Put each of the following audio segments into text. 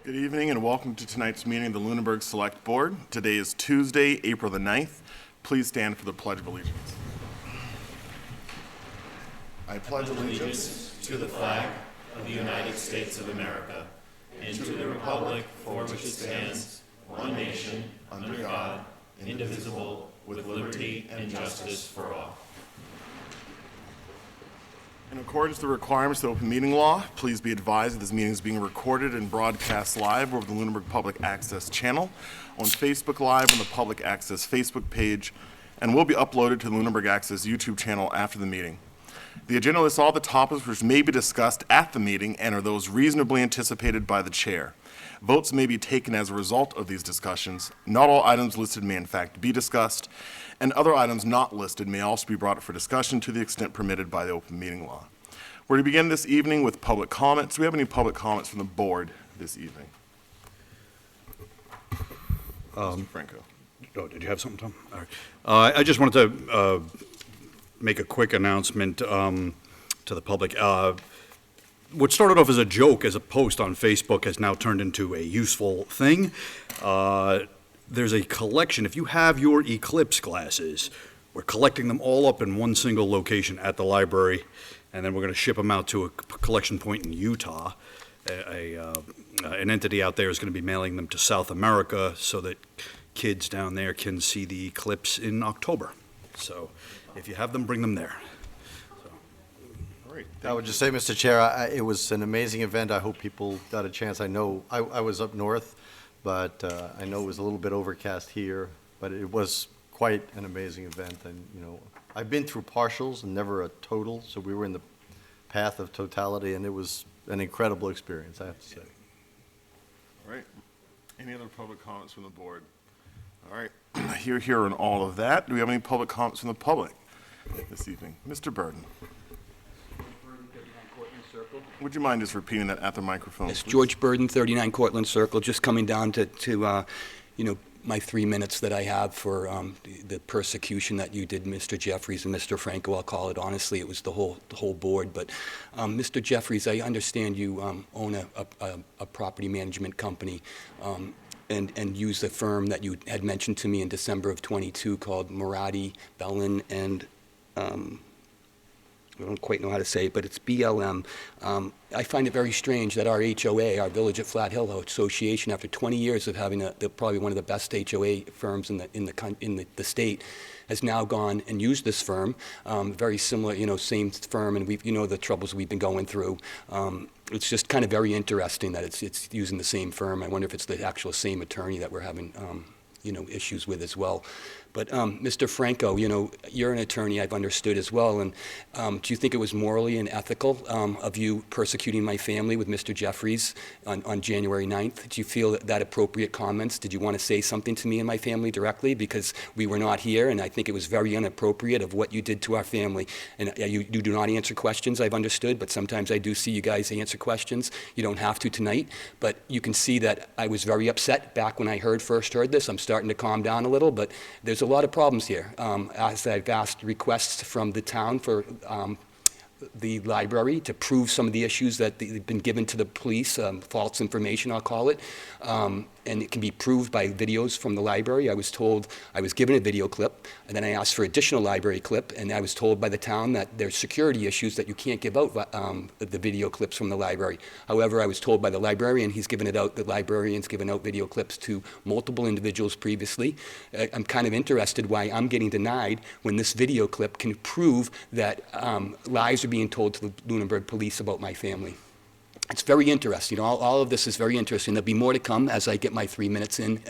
Good evening and welcome to tonight's meeting of the Lunenburg Select Board. Today is Tuesday, April the 9th. Please stand for the Pledge of Allegiance. I pledge allegiance to the flag of the United States of America and to the republic for which it stands, one nation, under God, indivisible, with liberty and justice for all. In accordance with the requirements of the open meeting law, please be advised that this meeting is being recorded and broadcast live over the Lunenburg Public Access channel, on Facebook Live on the Public Access Facebook page, and will be uploaded to the Lunenburg Access YouTube channel after the meeting. The agenda lists all the topics which may be discussed at the meeting and are those reasonably anticipated by the chair. Votes may be taken as a result of these discussions. Not all items listed may in fact be discussed, and other items not listed may also be brought up for discussion to the extent permitted by the open meeting law. We're to begin this evening with public comments. Do we have any public comments from the board this evening? Mr. Franco. Oh, did you have something, Tom? All right. I just wanted to make a quick announcement to the public. What started off as a joke, as a post on Facebook, has now turned into a useful thing. There's a collection. If you have your eclipse glasses, we're collecting them all up in one single location at the library, and then we're going to ship them out to a collection point in Utah. An entity out there is going to be mailing them to South America so that kids down there can see the eclipse in October. So if you have them, bring them there. I would just say, Mr. Chair, it was an amazing event. I hope people got a chance. I know I was up north, but I know it was a little bit overcast here, but it was quite an amazing event. And, you know, I've been through partials and never a total, so we were in the path of totality, and it was an incredible experience, I have to say. All right. Any other public comments from the board? All right. Here on all of that. Do we have any public comments from the public this evening? Mr. Burden. Would you mind just repeating that at the microphone? Yes, please? George Burden, 39 Cortlandt Circle, just coming down to my 3 minutes that I have for the persecution that you did, Mr. Jeffries and Mr. Franco. I'll call it honestly. It was the whole board. But Mr. Jeffries, I understand you own a property management company and use the firm that you had mentioned to me in December of 22 called Murati, Bellin, and I don't quite know how to say it, but it's BLM. I find it very strange that our HOA, our Village at Flat Hill Association, after 20 years of having probably one of the best HOA firms in the state, has now gone and used this firm, very similar, same firm, and we've, the troubles we've been going through. It's just kind of very interesting that it's using the same firm. I wonder if it's the actual same attorney that we're having, issues with as well. But Mr. Franco, you're an attorney, I've understood as well, and do you think it was morally and ethical of you persecuting my family with Mr. Jeffries on January 9th? Do you feel that appropriate comments? Did you want to say something to me and my family directly? Because we were not here, and I think it was very inappropriate of what you did to our family. And you do not answer questions, I've understood, but sometimes I do see you guys answer questions. You don't have to tonight, but you can see that I was very upset back when I first heard this. I'm starting to calm down a little, but there's a lot of problems here. As I've asked requests from the town for the library to prove some of the issues that have been given to the police, false information, I'll call it, and it can be proved by videos from the library. I was told, I was given a video clip, and then I asked for additional library clip, and I was told by the town that there's security issues that you can't give out the video clips from the library. However, I was told by the librarian, the librarian's given out video clips to multiple individuals previously. I'm kind of interested why I'm getting denied when this video clip can prove that lies are being told to the Lunenburg police about my family. It's very interesting. All of this is very interesting. There'll be more to come as I get my 3 minutes in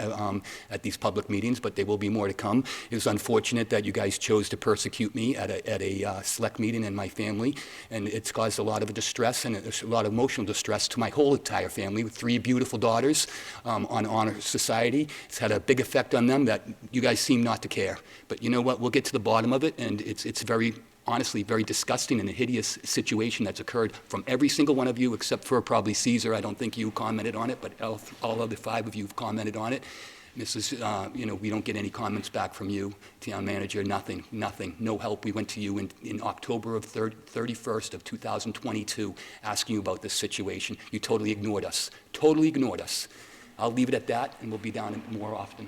at these public meetings, but there will be more to come. It was unfortunate that you guys chose to persecute me at a select meeting and my family, and it's caused a lot of distress and a lot of emotional distress to my whole entire family with 3 beautiful daughters on Honor Society. It's had a big effect on them that you guys seem not to care. But you know what? We'll get to the bottom of it, and it's very honestly very disgusting and a hideous situation that's occurred from every single one of you except for probably Caesar. I don't think you commented on it, but all of the 5 of you have commented on it. We don't get any comments back from you, town manager, nothing, no help. We went to you in October of 31st of 2022, asking you about this situation. You totally ignored us, I'll leave it at that, and we'll be down more often.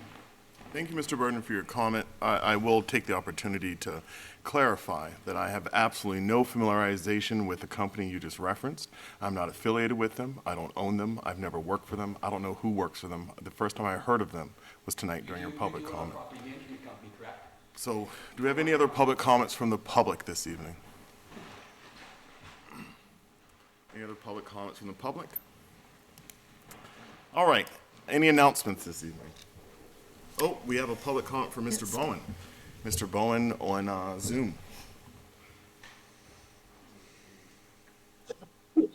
Thank you, Mr. Burden, for your comment. I will take the opportunity to clarify that I have absolutely no familiarization with the company you just referenced. I'm not affiliated with them. I don't own them. I've never worked for them. I don't know who works for them. The first time I heard of them was tonight during your public comment. So, do we have any other public comments from the public this evening? Any other public comments from the public? All right. Any announcements this evening? Oh, we have a public comment from Mr. Bowen. Mr. Bowen on Zoom.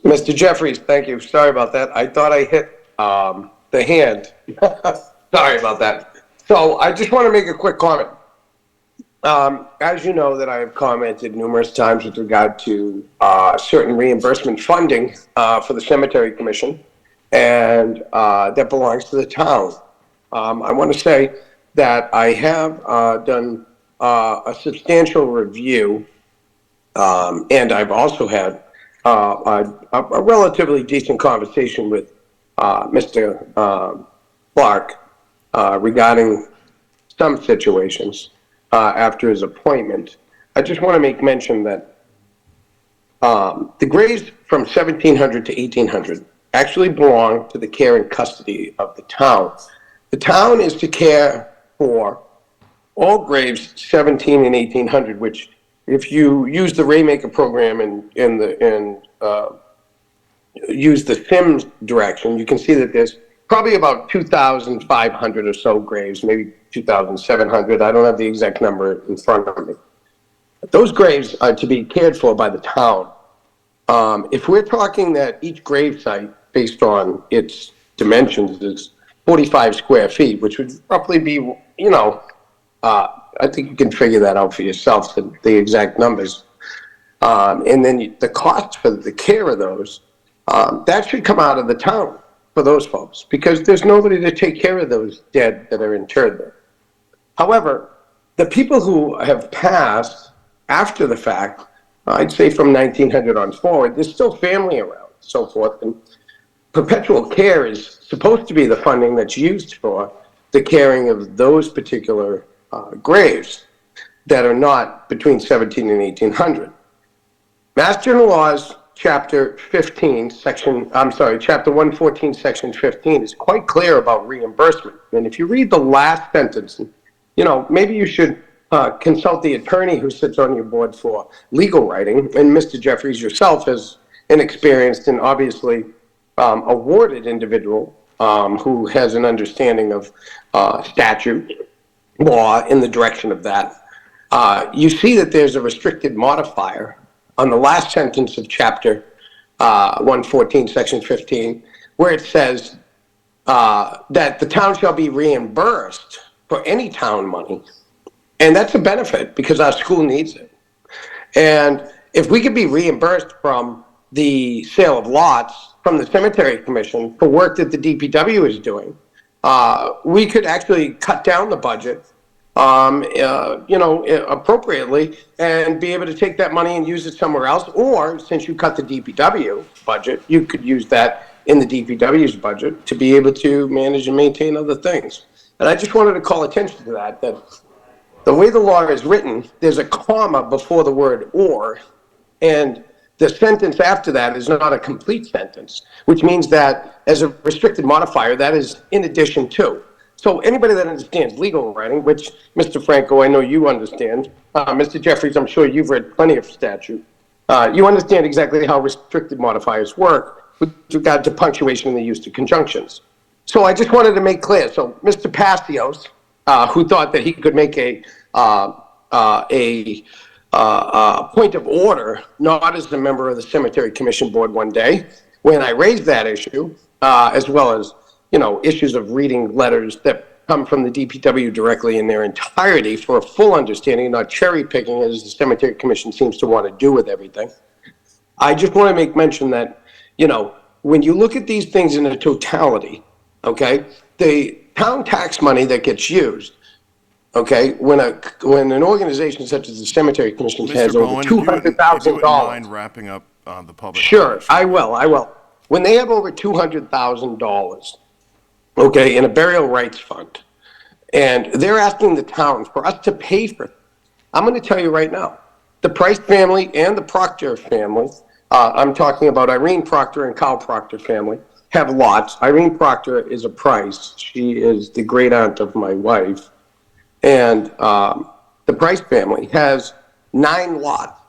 Mr. Jeffries, thank you. Sorry about that. I thought I hit the hand. Sorry about that. So I just want to make a quick comment. As you know, that I have commented numerous times with regard to certain reimbursement funding for the Cemetery Commission, and that belongs to the town. I want to say that I have done a substantial review, and I've also had a relatively decent conversation with Mr. Clark regarding some situations after his appointment. I just want to make mention that the graves from 1700 to 1800 actually belong to the care and custody of the town. The town is to care for all graves 17 and 1800, which, if you use the Raymaker program and use the SIMS direction, you can see that there's probably about 2,500 or so graves, maybe 2,700. I don't have the exact number in front of me. But those graves are to be cared for by the town. If we're talking that each grave site, based on its dimensions, is 45 square feet, which would roughly be, I think you can figure that out for yourself, the exact numbers. And then the cost for the care of those, that should come out of the town for those folks, because there's nobody to take care of those dead that are interred there. However, the people who have passed after the fact, I'd say from 1900 on forward, there's still family around, so forth, and perpetual care is supposed to be the funding that's used for the caring of those particular graves that are not between 17 and 1800. Mass General Laws, Chapter 114, Section 15 is quite clear about reimbursement. And if you read the last sentence, maybe you should consult the attorney who sits on your board for legal writing. And Mr. Jeffries yourself is an experienced and obviously awarded individual who has an understanding of statute, law in the direction of that. You see that there's a restricted modifier on the last sentence of Chapter 114, Section 15, where it says that the town shall be reimbursed for any town money. And that's a benefit because our school needs it. And if we could be reimbursed from the sale of lots from the Cemetery Commission for work that the DPW is doing, we could actually cut down the budget, appropriately, and be able to take that money and use it somewhere else. Or, since you cut the DPW budget, you could use that in the DPW's budget to be able to manage and maintain other things. And I just wanted to call attention to that the way the law is written, there's a comma before the word "or," and the sentence after that is not a complete sentence, which means that as a restricted modifier, that is in addition to. So anybody that understands legal writing, which Mr. Franco, I know you understand, Mr. Jeffries, I'm sure you've read plenty of statute, you understand exactly how restricted modifiers work with regard to punctuation and the use of conjunctions. So I just wanted to make clear. So Mr. Passios, who thought that he could make a point of order, not as a member of the Cemetery Commission Board one day, when I raised that issue, as well as, issues of reading letters that come from the DPW directly in their entirety for a full understanding, not cherry picking as the Cemetery Commission seems to want to do with everything. I just want to make mention that, when you look at these things in a totality, okay, the town tax money that gets used, okay, when an organization such as the Cemetery Commission has Mr. over Bowen, if you wouldn't mind $200,000. wrapping up the public Sure, comment I shortly. will. When they have over $200,000, okay, in a burial rights fund, and they're asking the town for us to pay for it, I'm going to tell you right now, the Price family and the Proctor family, I'm talking about Irene Proctor and Carl Proctor family, have lots. Irene Proctor is a Price. She is the great aunt of my wife. And the Price family has 9 lots.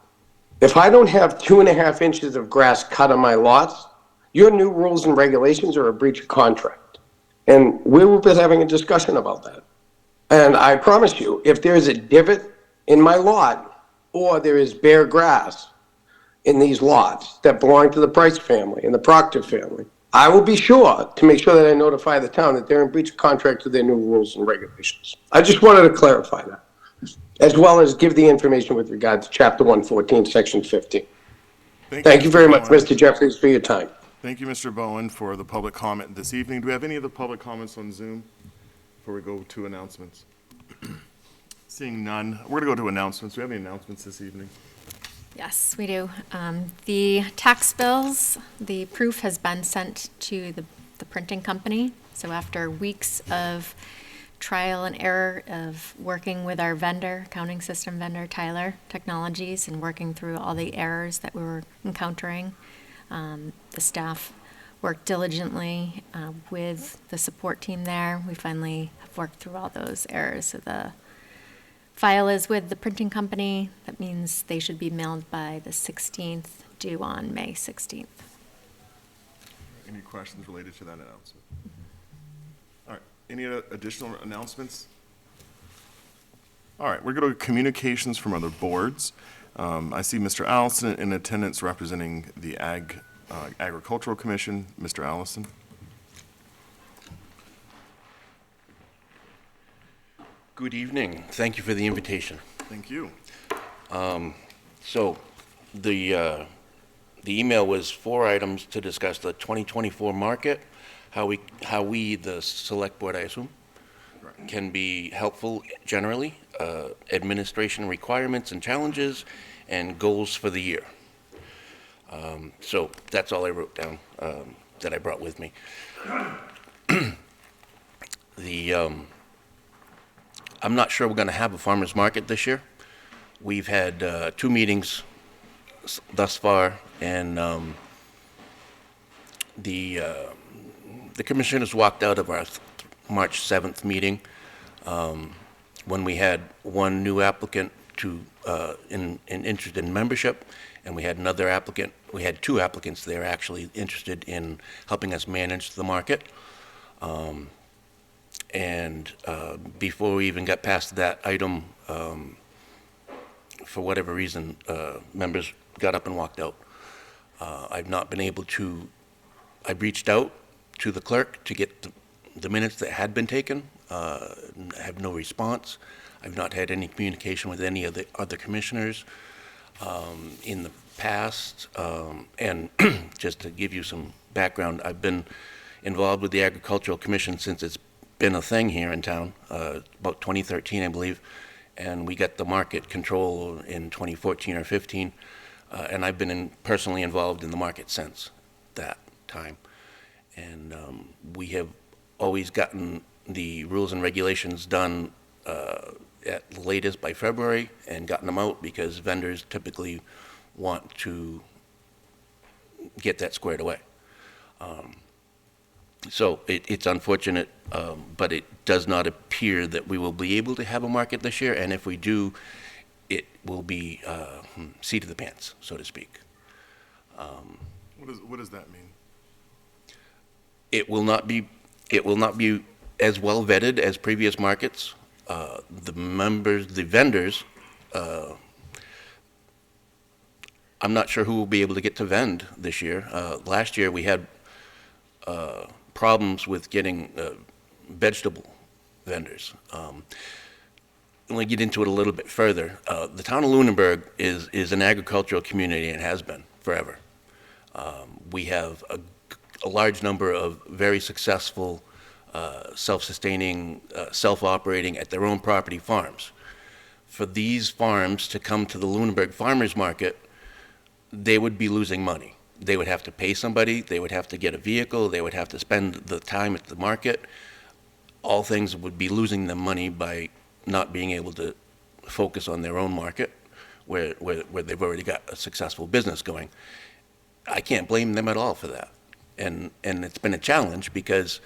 If I don't have 2.5 inches of grass cut on my lots, your new rules and regulations are a breach of contract. And we will be having a discussion about that. And I promise you, if there is a divot in my lot, or there is bare grass in these lots that belong to the Price family and the Proctor family, I will be sure to make sure that I notify the town that they're in breach of contract with their new rules and regulations. I just wanted to clarify that, as well as give the information with regard to Chapter 114, Section 15. Thank you Mr. very much, Bowen. Mr. Jeffries, for your time. Thank you, Mr. Bowen, for the public comment this evening. Do we have any other public comments on Zoom before we go to announcements? Seeing none, we're going to go to announcements. Do we have any announcements this evening? Yes, we do. The tax bills, the proof has been sent to the printing company. So after weeks of trial and error of working with our vendor, accounting system vendor, Tyler Technologies, and working through all the errors that we were encountering, the staff worked diligently with the support team there. We finally have worked through all those errors. So the file is with the printing company. That means they should be mailed by the 16th, due on May 16th. Any questions related to that announcement? All right, any additional announcements? All right, we're going to communications from other boards. I see Mr. Allison in attendance representing the Agricultural Commission. Mr. Allison. Good evening. Thank you for the invitation. Thank you. So the email was 4 items to discuss the 2024 market, how we, the select board, I assume, can be helpful generally, administration requirements and challenges, and goals for the year. So that's all I wrote down that I brought with me. I'm not sure we're going to have a farmer's market this year. We've had 2 meetings thus far, and the commissioners walked out of our March 7th meeting when we had 1 new applicant interested in membership, and we had another applicant. We had 2 applicants there actually interested in helping us manage the market. And before we even got past that item, for whatever reason, members got up and walked out. I've not been able to, I reached out to the clerk to get the minutes that had been taken. I have no response. I've not had any communication with any of the other commissioners in the past. And just to give you some background, I've been involved with the Agricultural Commission since it's been a thing here in town, about 2013, I believe, and we got the market control in 2014 or 15, and I've been personally involved in the market since that time. And we have always gotten the rules and regulations done at the latest by February and gotten them out because vendors typically want to get that squared away. So it's unfortunate, but it does not appear that we will be able to have a market this year, and if we do, it will be seat of the pants, so to speak. What does that mean? It will not be as well vetted as previous markets. The vendors, I'm not sure who will be able to get to vend this year. Last year we had problems with getting vegetable vendors. Let me get into it a little bit further. The town of Lunenburg is an agricultural community and has been forever. We have a large number of very successful self-sustaining, self-operating at their own property farms. For these farms to come to the Lunenburg Farmers Market, they would be losing money. They would have to pay somebody, they would have to get a vehicle, they would have to spend the time at the market. All things would be losing them money by not being able to focus on their own market where they've already got a successful business going. I can't blame them at all for that. And it's been a challenge because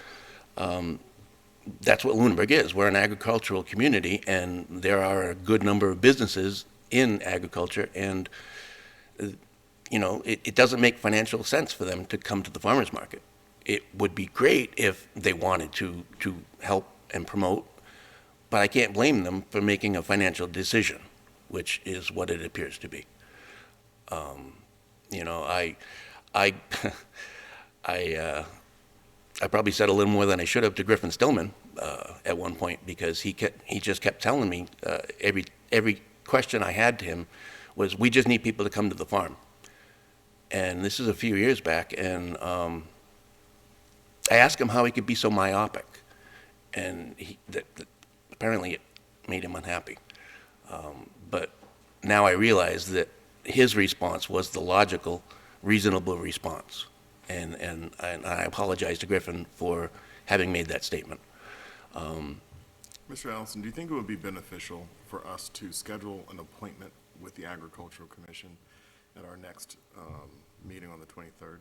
that's what Lunenburg is. We're an agricultural community, and there are a good number of businesses in agriculture, and it doesn't make financial sense for them to come to the farmers market. It would be great if they wanted to help and promote, but I can't blame them for making a financial decision, which is what it appears to be. I probably said a little more than I should have to Griffin Stillman at one point, because he just kept telling me every question I had to him was, we just need people to come to the farm. And this is a few years back, and I asked him how he could be so myopic, and apparently it made him unhappy. But now I realize that his response was the logical, reasonable response. And I apologize to Griffin for having made that statement. Mr. Allison, do you think it would be beneficial for us to schedule an appointment with the Agricultural Commission at our next meeting on the 23rd?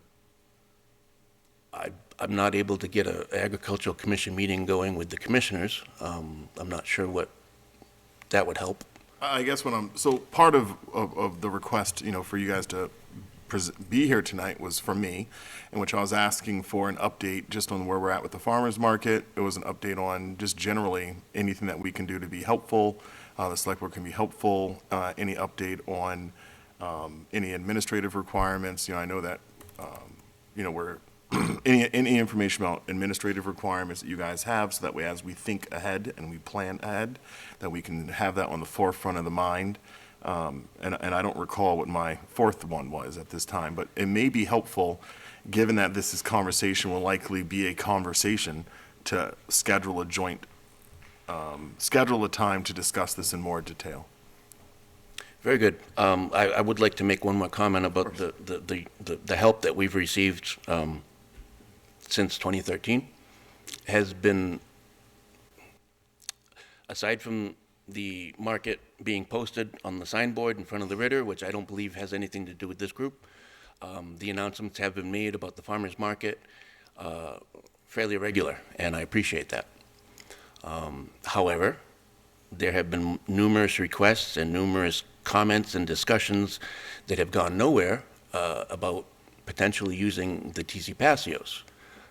I'm not able to get an Agricultural Commission meeting going with the commissioners. I'm not sure what that would help. I guess so part of the request, for you guys to be here tonight was from me, in which I was asking for an update just on where we're at with the farmers market. It was an update on just generally anything that we can do to be helpful. The select board can be helpful. Any update on any administrative requirements. I know that we're any information about administrative requirements that you guys have, so that way as we think ahead and we plan ahead, that we can have that on the forefront of the mind. And I don't recall what my fourth one was at this time, but it may be helpful, given that this conversation will likely be a conversation, to schedule a time to discuss this in more detail. Very good. I would like to make one more comment about the help that we've received since 2013 has been, aside from the market being posted on the signboard in front of the Ritter, which I don't believe has anything to do with this group. The announcements have been made about the farmers market fairly regular, and I appreciate that. However, there have been numerous requests and numerous comments and discussions that have gone nowhere about potentially using the TC Passios,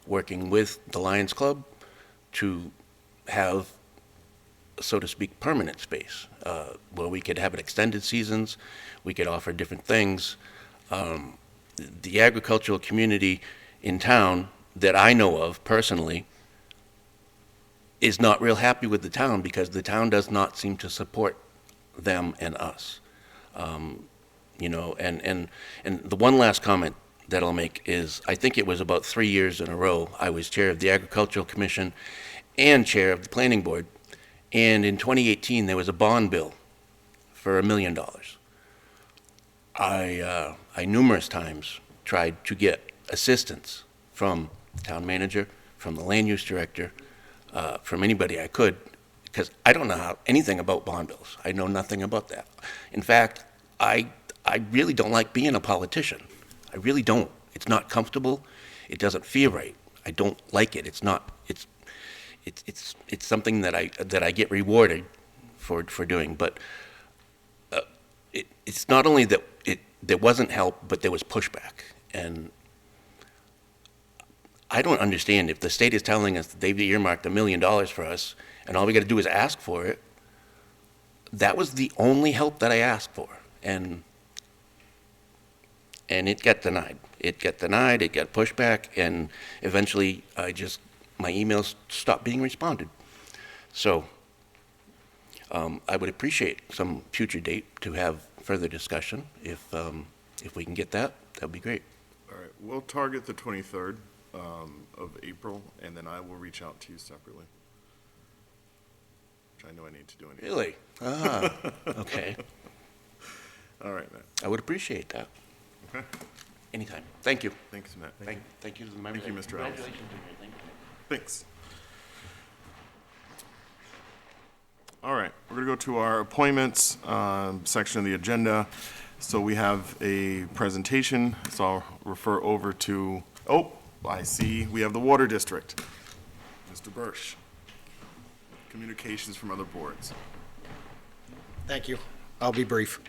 working with the Lions Club to have, so to speak, permanent space where we could have it extended seasons, we could offer different things. The agricultural community in town that I know of personally is not real happy with the town, because the town does not seem to support them and us. And the one last comment that I'll make is, I think it was about 3 years in a row, I was chair of the Agricultural Commission and chair of the Planning Board. And in 2018, there was a bond bill for $1 million. I numerous times tried to get assistance from the town manager, from the land use director, from anybody I could, because I don't know anything about bond bills. I know nothing about that. In fact, I really don't like being a politician. I really don't. It's not comfortable. It doesn't feel right. I don't like it. It's not. It's something that I get rewarded for doing. But it's not only that there wasn't help, but there was pushback. And I don't understand, if the state is telling us that they've earmarked $1 million for us, and all we got to do is ask for it. That was the only help that I asked for, and it got denied. It got denied. It got pushed back, and eventually, my emails stopped being responded. So, I would appreciate some future date to have further discussion. If we can get that, that would be great. All right, we'll target the 23rd. of April, and then I will reach out to you separately. Which I know I need to do anyway. Really? Ah, okay. All right, Matt. I would appreciate that. Okay. Anytime. Thank you. Thanks, Matt. Thank you to the members. Thank you, Mr. Ellis. Congratulations on your thing. Thanks. All right, we're going to go to our appointments section of the agenda. So we have a presentation, so I'll refer over to, oh, I see we have the Water District. Mr. Bursch. Communications from other boards. Thank you. I'll be brief.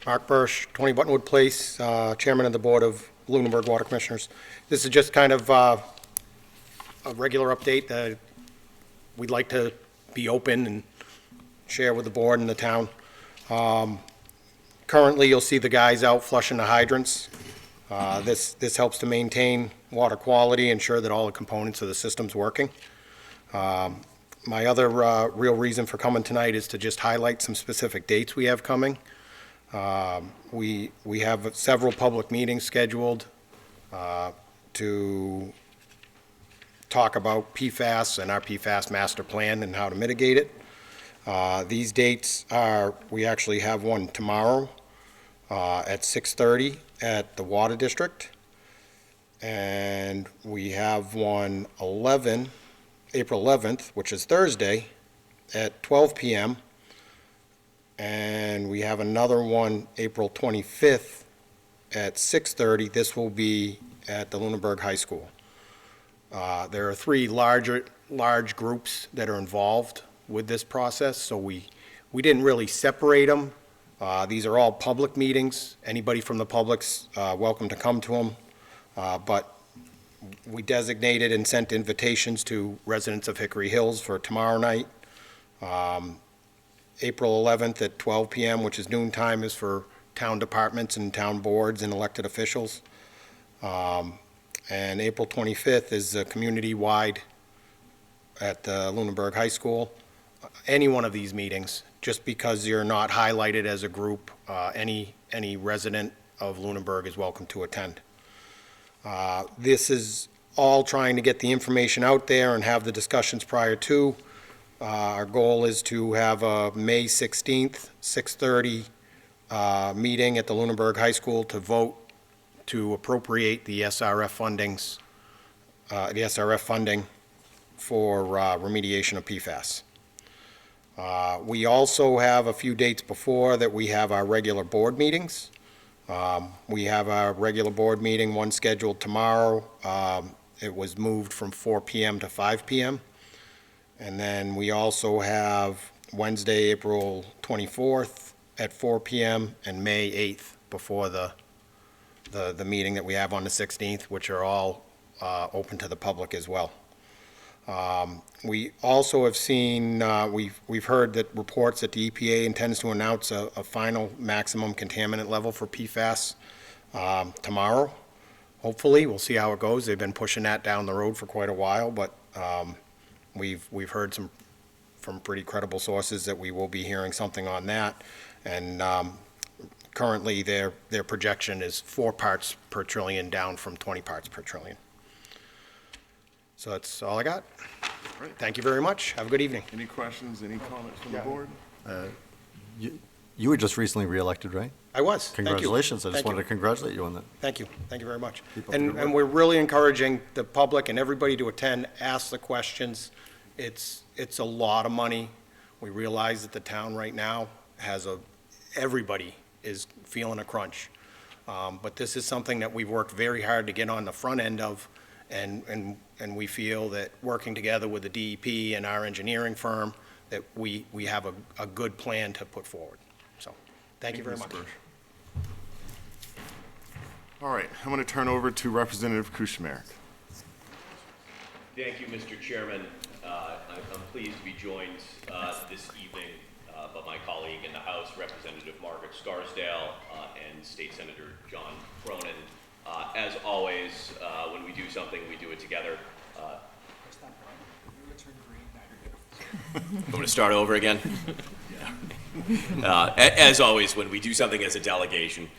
Mark Bursch, 20 Buttonwood Place, Chairman of the Board of Lunenburg Water Commissioners. This is just kind of a regular update. We'd like to be open and share with the board and the town. Currently, you'll see the guys out flushing the hydrants. This helps to maintain water quality, ensure that all the components of the system's working. My other real reason for coming tonight is to just highlight some specific dates we have coming. We have several public meetings scheduled to talk about PFAS and our PFAS master plan and how to mitigate it. These dates are, we actually have one tomorrow at 6:30 at the Water District. And we have one April 11th, which is Thursday, at 12 p.m. And we have another one April 25th at 6:30. This will be at the Lunenburg High School. There are three large groups that are involved with this process, so we didn't really separate them. These are all public meetings. Anybody from the public's welcome to come to them. But we designated and sent invitations to residents of Hickory Hills for tomorrow night. April 11th at 12 p.m., which is noon time, is for town departments and town boards and elected officials. And April 25th is community-wide at the Lunenburg High School. Any one of these meetings, just because you're not highlighted as a group, any resident of Lunenburg is welcome to attend. This is all trying to get the information out there and have the discussions prior to. Our goal is to have a May 16th, 6:30 meeting at the Lunenburg High School to vote to appropriate the SRF funding for remediation of PFAS. We also have a few dates before that we have our regular board meetings. We have our regular board meeting, one scheduled tomorrow. It was moved from 4 p.m. to 5 p.m. And then we also have Wednesday, April 24th at 4 p.m. and May 8th before the meeting that we have on the 16th, which are all open to the public as well. We also have seen, we've heard that reports that the EPA intends to announce a final maximum contaminant level for PFAS tomorrow. Hopefully, we'll see how it goes. They've been pushing that down the road for quite a while, but we've heard from pretty credible sources that we will be hearing something on that. And currently, their projection is 4 parts per trillion, down from 20 parts per trillion. So that's all I got. Right. Thank you very much. Have a good evening. Any questions, any comments from the board? You were just recently reelected, right? I was. Thank you. Congratulations. I just Thank you. wanted to congratulate you on that. Thank you. Thank you very much. Keep up the good And work. we're really encouraging the public and everybody to attend, ask the questions. It's a lot of money. We realize that the town right now everybody is feeling a crunch. But this is something that we've worked very hard to get on the front end of, and we feel that working together with the DEP and our engineering firm, that we have a good plan to put forward. So, thank you very much. Mr. Bursch. All right, I'm going to turn over to Representative Kushmarek. Thank you, Mr. Chairman. I'm pleased to be joined this evening by my colleague in the House, Representative Margaret Scarsdale, and State Senator John Cronin. As always, when we do something, we do it together. I'm going to start over again. As always, when we do something as a delegation,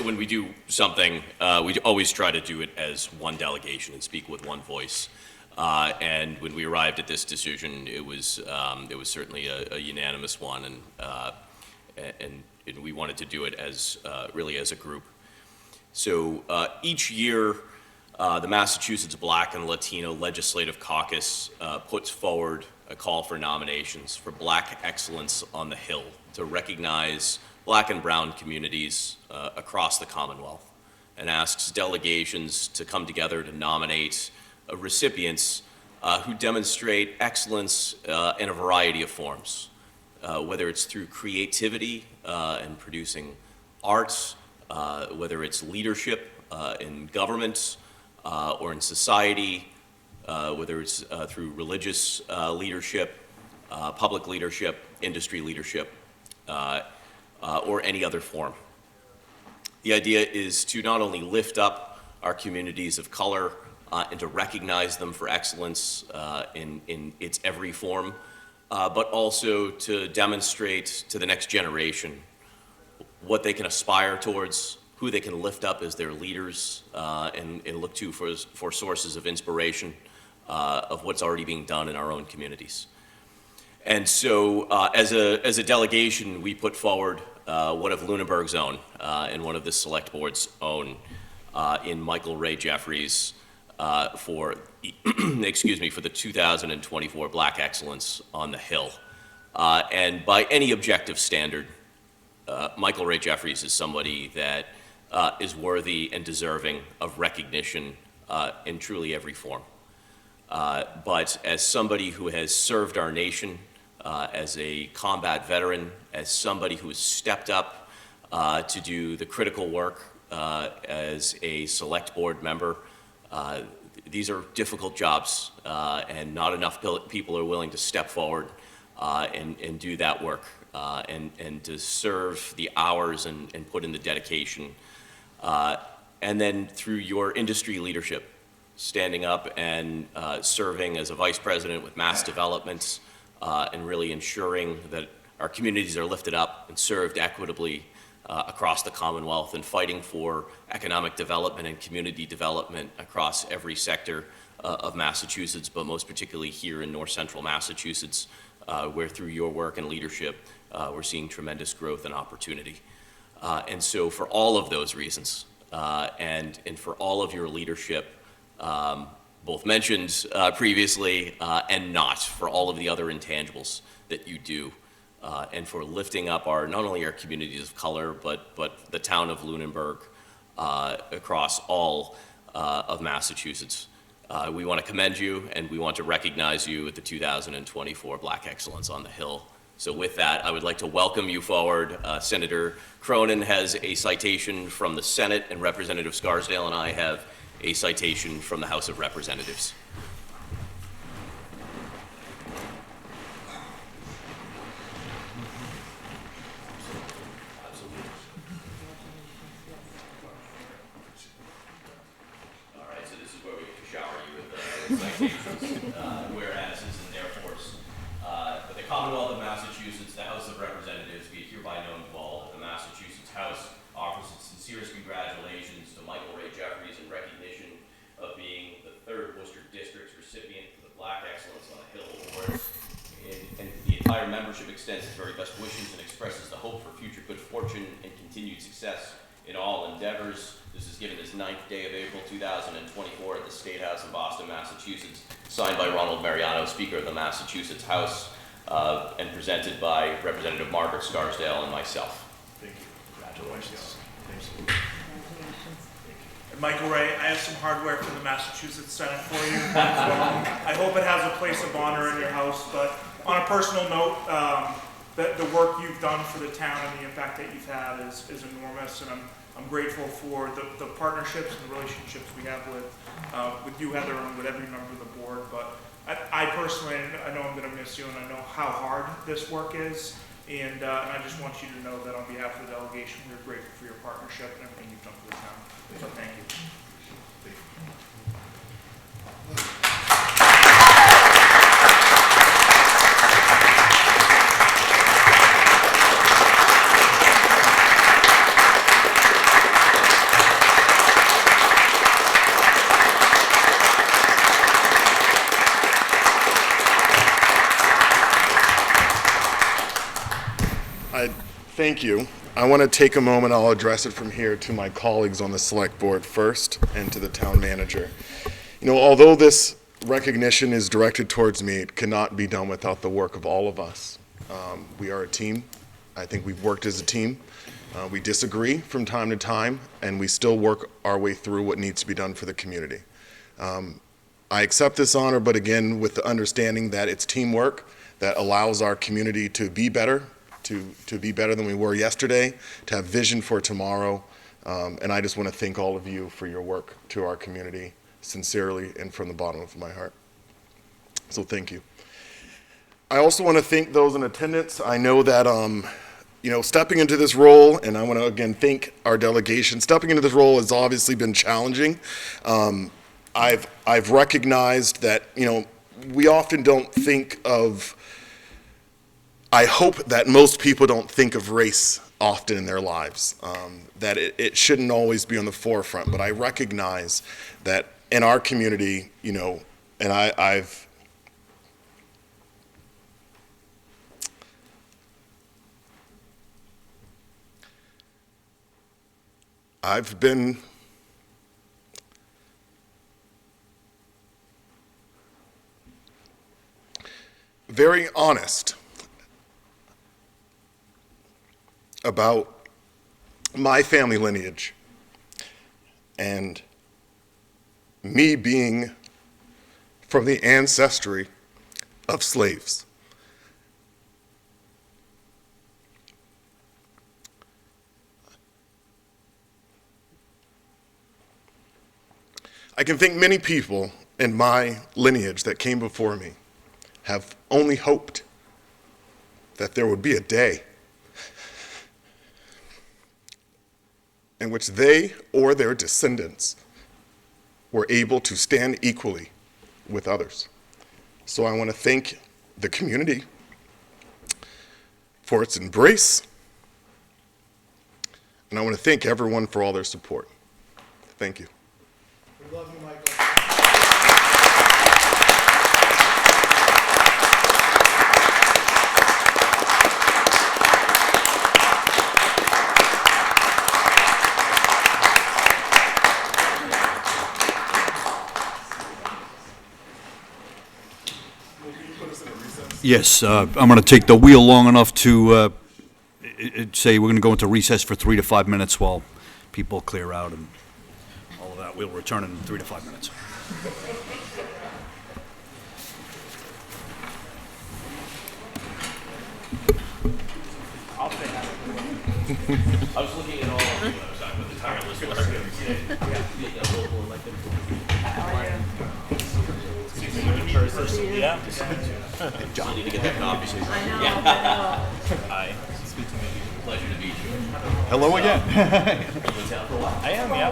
When we do something, we always try to do it as one delegation and speak with one voice. And when we arrived at this decision, it was certainly a unanimous one, and we wanted to do it as really as a group. So each year, the Massachusetts Black and Latino Legislative Caucus puts forward a call for nominations for Black Excellence on the Hill to recognize Black and brown communities across the Commonwealth, and asks delegations to come together to nominate recipients who demonstrate excellence in a variety of forms, whether it's through creativity and producing arts, whether it's leadership in government or in society, whether it's through religious leadership, public leadership, industry leadership, or any other form. The idea is to not only lift up our communities of color and to recognize them for excellence in its every form, but also to demonstrate to the next generation what they can aspire towards, who they can lift up as their leaders and look to for sources of inspiration of what's already being done in our own communities. And so as a delegation, we put forward one of Lunenburg's own and one of the select board's own in Michael Ray Jeffries for, excuse me, for the 2024 Black Excellence on the Hill. And by any objective standard, Michael Ray Jeffries is somebody that is worthy and deserving of recognition in truly every form. But as somebody who has served our nation, as a combat veteran, as somebody who has stepped up to do the critical work as a select board member, these are difficult jobs, and not enough people are willing to step forward and do that work, and to serve the hours and put in the dedication. And then through your industry leadership, standing up and serving as a vice president with mass development, and really ensuring that our communities are lifted up and served equitably across the Commonwealth, and fighting for economic development and community development across every sector of Massachusetts, but most particularly here in north central Massachusetts, where through your work and leadership, we're seeing tremendous growth and opportunity. And so for all of those reasons, and for all of your leadership, both mentioned previously and not, for all of the other intangibles that you do, and for lifting up not only our communities of color, but the town of Lunenburg across all of Massachusetts. We want to commend you, and we want to recognize you at the 2024 Black Excellence on the Hill. So with that, I would like to welcome you forward. Senator Cronin has a citation from the Senate, and Representative Scarsdale and I have a citation from the House of Representatives. All right, so this is where we get to shower you with citations, whereas and therefores. But the Commonwealth of Massachusetts, the House of Representatives, be it hereby known to all that the Massachusetts House offers its sincerest congratulations to Michael Ray Jeffries in recognition of being the 3rd Worcester District's recipient of the Black Excellence on the Hill Award. And the entire membership extends its very best wishes and expresses the hope for future good fortune and continued success in all endeavors. This is given this 9th day of April 2024 at the State House in Boston, Massachusetts, signed by Ronald Mariano, Speaker of the Massachusetts House, and presented by Representative Margaret Scarsdale and myself. Thank you. Congratulations. Thanks. And Michael Ray, I have some hardware from the Massachusetts Senate for you. I hope it has a place of honor in your house, but on a personal note, the work you've done for the town and the impact that you've had is enormous, and I'm grateful for the partnerships and the relationships we have with you, Heather, and with every member of the board. But I personally, I know I'm going to miss you, and I know how hard this work is, and I just want you to know that on behalf of the delegation, we're grateful for your partnership and everything you've done for the town. So thank you. Thank you. I want to take a moment, I'll address it from here to my colleagues on the select board first and to the town manager. You know, although this recognition is directed towards me, it cannot be done without the work of all of us. We are a team. I think we've worked as a team. We disagree from time to time, and we still work our way through what needs to be done for the community. I accept this honor, but again, with the understanding that it's teamwork that allows our community to be better, to be better than we were yesterday, to have vision for tomorrow. And I just want to thank all of you for your work to our community, sincerely and from the bottom of my heart. So thank you. I also want to thank those in attendance. I know that, you know, stepping into this role, and I want to again thank our delegation, stepping into this role has obviously been challenging. I've recognized that, you know, we often don't think of, I hope that most people don't think of race often in their lives, that it shouldn't always be on the forefront, but I recognize that in our community, you know, and I've been very honest about my family lineage and me being from the ancestry of slaves. I can think many people in my lineage that came before me have only hoped that there would be a day in which they or their descendants were able to stand equally with others. So I want to thank the community for its embrace, and I want to thank everyone for all their support. Thank you. We love you, Michael. Yes, I'm going to take the wheel long enough to say we're going to go into recess for 3 to 5 minutes while people clear out and all of that. We'll return in 3 to 5 minutes. I was looking at all of the website with the tireless local elected. Yeah. John, need to get that copy. I know. Hi. Sweet to meet you. Pleasure to meet you. Hello again. You in town for a while? I am, yeah.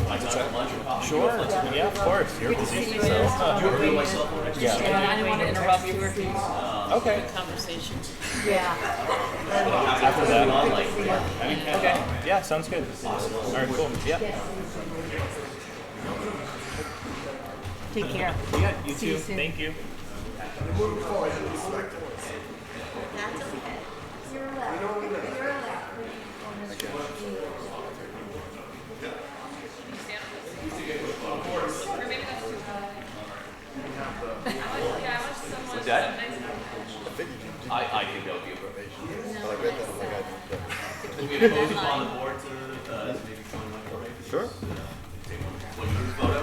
I got some lunch or coffee. Sure. Yeah, of course. You're busy. So, Do you ever do my cell phone next yeah. to you? I didn't want to interrupt you with these Okay. conversations. After that, okay. Yeah, sounds good. Awesome. All right, cool. Yeah. Take care. Yeah, you See too. you soon. Thank you. That's okay. You're allowed. You're allowed. What's that? I think that would be a probation. But I read that, I'm like, Can we impose upon the board to maybe join my probation? Sure. When you group photo?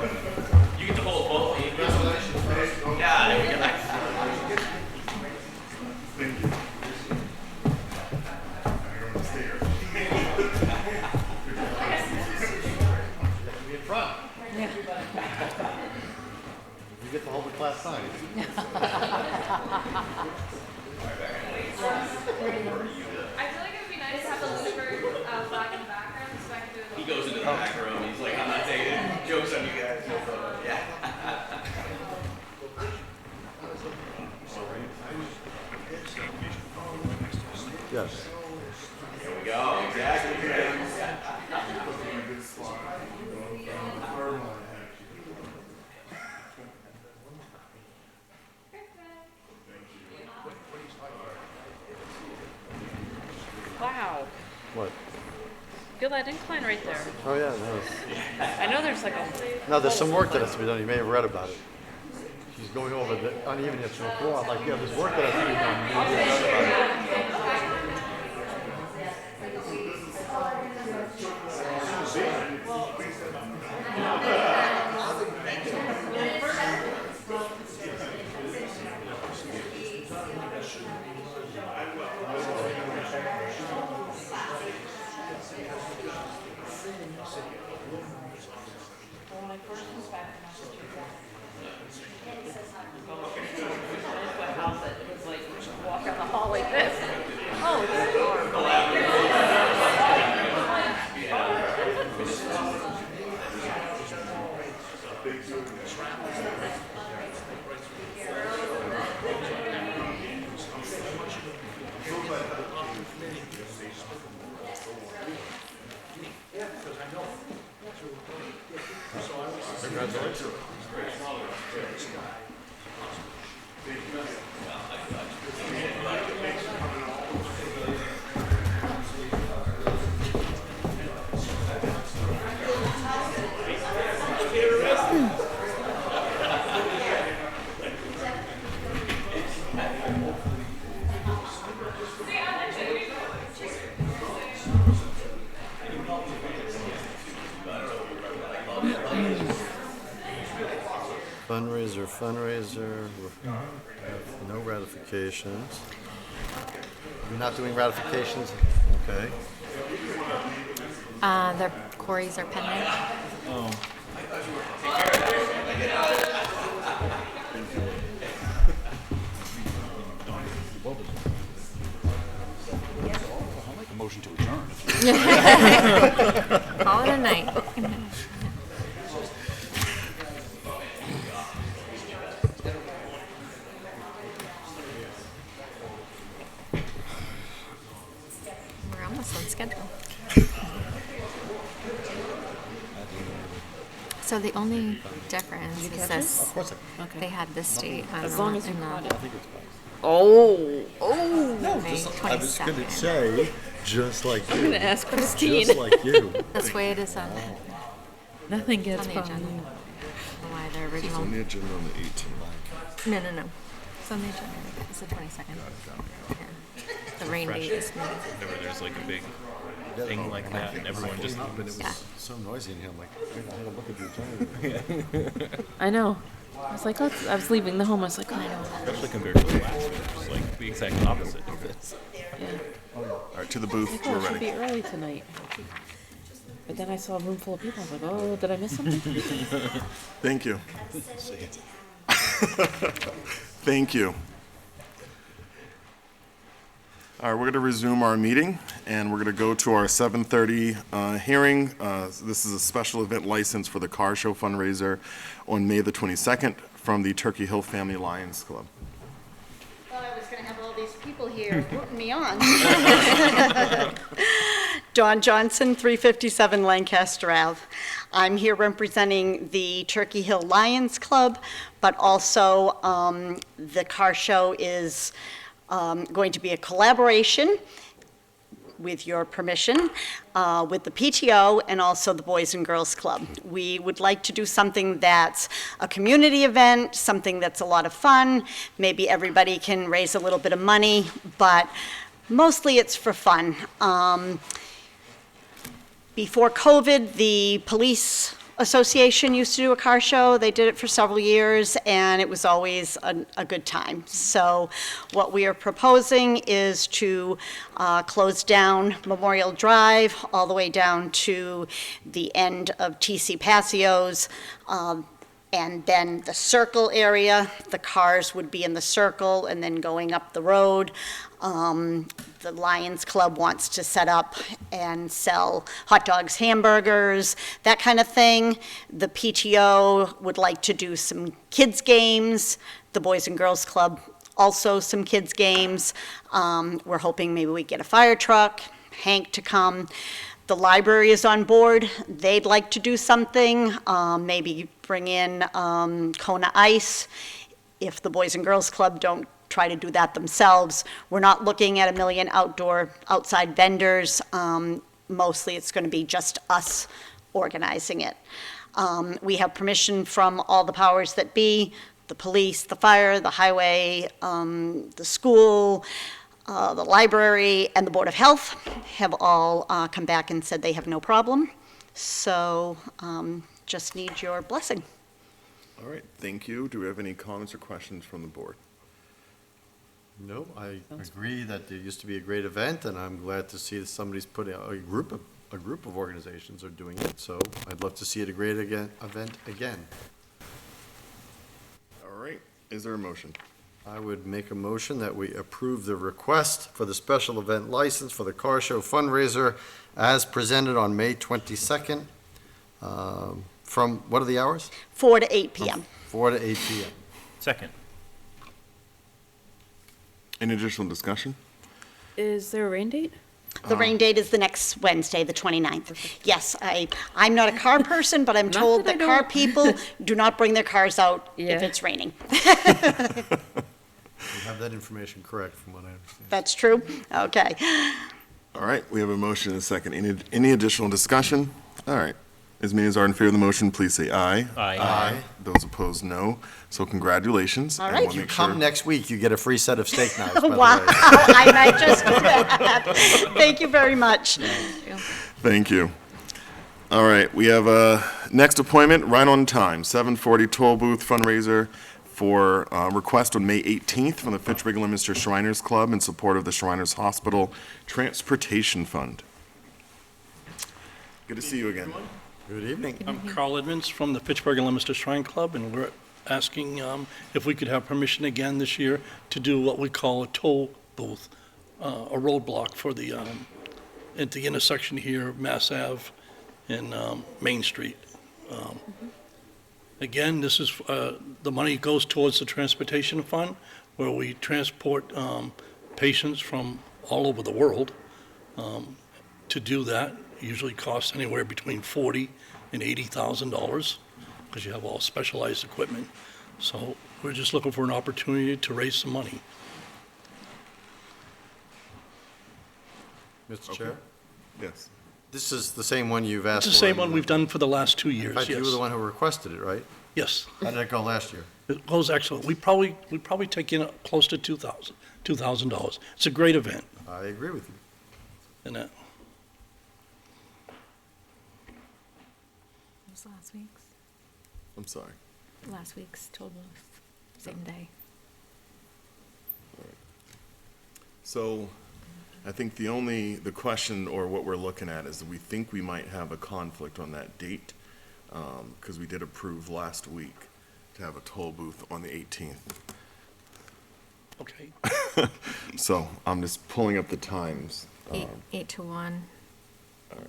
You get to hold both. Yeah, there we go. You get to hold the class sign. I feel like it would be nice to have the Lunenburg flag in the background so I could do a He little. goes into the back room. He's like, I'm not taking it. Jokes on you guys. No photo. Yeah. Yes. Here we go. Exactly. Feel that incline right there. Oh, yeah, no, I know there's like a. no, there's some work that has to be done. You may have read about it. She's going over the unevenness from the floor. I'm like, yeah, there's work that has to be done. You may have read about it. When I first moved back to Massachusetts, it was like, you should walk down the hall like this. Oh, it's adorable. Fundraiser, no ratifications. You're not doing ratifications? Okay. Their queries are pending. A motion to adjourn. Call it a night. We're almost on schedule. So the only difference is this, they had this date on As long as you in caught the it. Oh, May I was going to 22nd. say, just like you. I'm gonna ask Christine. Just like you. That's the way it is on Nothing gets on the from agenda. you. Why the It's original? on the agenda on the 18th. No. It's on the agenda. It's the 22nd. Yeah. The rain date is May. Whenever there's like a big thing like that, and everyone just. But it was Yeah. so noisy in here. I'm like, wait, I had to look at the agenda. I know. I was like, oh, I was leaving the home. I was like, oh, Especially compared to the last one, it's like the exact opposite of this. yeah. All right, to the booth, Like, we're oh, it should ready. be early tonight. But then I saw a room full of people. I was like, oh, did I miss something? Thank you. Thank you. All right, we're going to resume our meeting, and we're going to go to our 7:30 hearing. This is a special event license for the car show fundraiser on May the 22nd from the Turkey Hill Family Lions Club. Thought I was going to have all these people here rooting me on. Dawn Johnson, 357 Lancaster Ave. I'm here representing the Turkey Hill Lions Club, but also the car show is going to be a collaboration, with your permission, with the PTO and also the Boys and Girls Club. We would like to do something that's a community event, something that's a lot of fun. Maybe everybody can raise a little bit of money, but mostly it's for fun. Before COVID, the police association used to do a car show. They did it for several years, and it was always a good time. So what we are proposing is to close down Memorial Drive all the way down to the end of TC Pasio's, and then the circle area. The cars would be in the circle and then going up the road. The Lions Club wants to set up and sell hot dogs, hamburgers, that kind of thing. The PTO would like to do some kids' games. The Boys and Girls Club, also some kids' games. We're hoping maybe we get a fire truck, Hank to come. The library is on board. They'd like to do something, maybe bring in Kona Ice. If the Boys and Girls Club don't try to do that themselves. We're not looking at a million outside vendors. mostly it's going to be just us organizing it. We have permission from all the powers that be, the police, the fire, the highway, the school, the library, and the Board of Health have all come back and said they have no problem. So just need your blessing. All right, thank you. Do we have any comments or questions from the board? No, I agree that there used to be a great event, and I'm glad to see that somebody's putting, a group of organizations are doing it, so I'd love to see it a great event again. All right, is there a motion? I would make a motion that we approve the request for the special event license for the car show fundraiser as presented on May 22nd, from, what are the hours? 4 to 8 p.m. 4 to 8 p.m. Second. Any additional discussion? Is there a rain date? The rain date is the next Wednesday, the 29th. Yes, I'm not a car person, but I'm Not told that I that car don't. people do not bring their cars out if Yeah. it's raining. You have that information correct, from what I understand. That's true? Okay. All right, we have a motion and a second. Any additional discussion? All right. As many as are in favor of the motion, please say aye. Aye. Those opposed, no. So congratulations. All and right. we'll If you make sure- Come next week, you get a free set of steak knives, by the way. Wow, I might just do that. Thank you very much. Thank you. All right, we have a next appointment, right on time, 7:40 toll booth fundraiser for request on May 18th from the Fitchburg Leominster Shriners Club in support of the Shriners Hospital Transportation Fund. Good to see you again. Good evening. I'm Carl Edmonds from the Fitchburg and Leominster Shrine Club, and we're asking if we could have permission again this year to do what we call a toll booth, a roadblock for the, at the intersection here, Mass Ave and Main Street. Again, this is, the money goes towards the transportation fund, where we transport patients from all over the world. To do that usually costs anywhere between $40,000 and $80,000, because you have all specialized equipment. So we're just looking for an opportunity to raise some money. Mr. Chair? Yes. This is the same one you've asked for. It's the same one we've done for the last 2 years, In fact, you were yes. the one who requested it, right? Yes. How did it go last year? It goes excellent. We probably take in close to $2,000. It's a great event, I agree with you. and It was last week's. I'm sorry. Last week's toll booth, same day. So I think the question or what we're looking at is that we think we might have a conflict on that date, because we did approve last week to have a toll booth on the 18th. okay. So I'm just pulling up the times. 8 to 1. All right.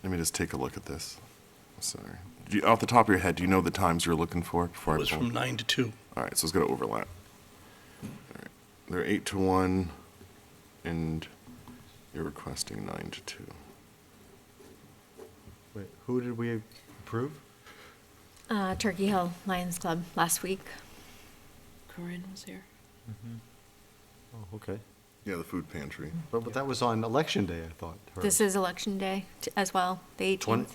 Let me just take a look at this. Sorry. Off the top of your head, do you know the times you're looking for before It I was pull? from 9 to 2. All right, so it's going to overlap. All right. They're 8 to 1, and you're requesting 9 to 2. Wait, who did we approve? Turkey Hill Lions Club last week. Corinne was here. Oh, okay. Yeah, the food pantry. But that was on Election Day, I thought. or- This is election day as well, the 18th.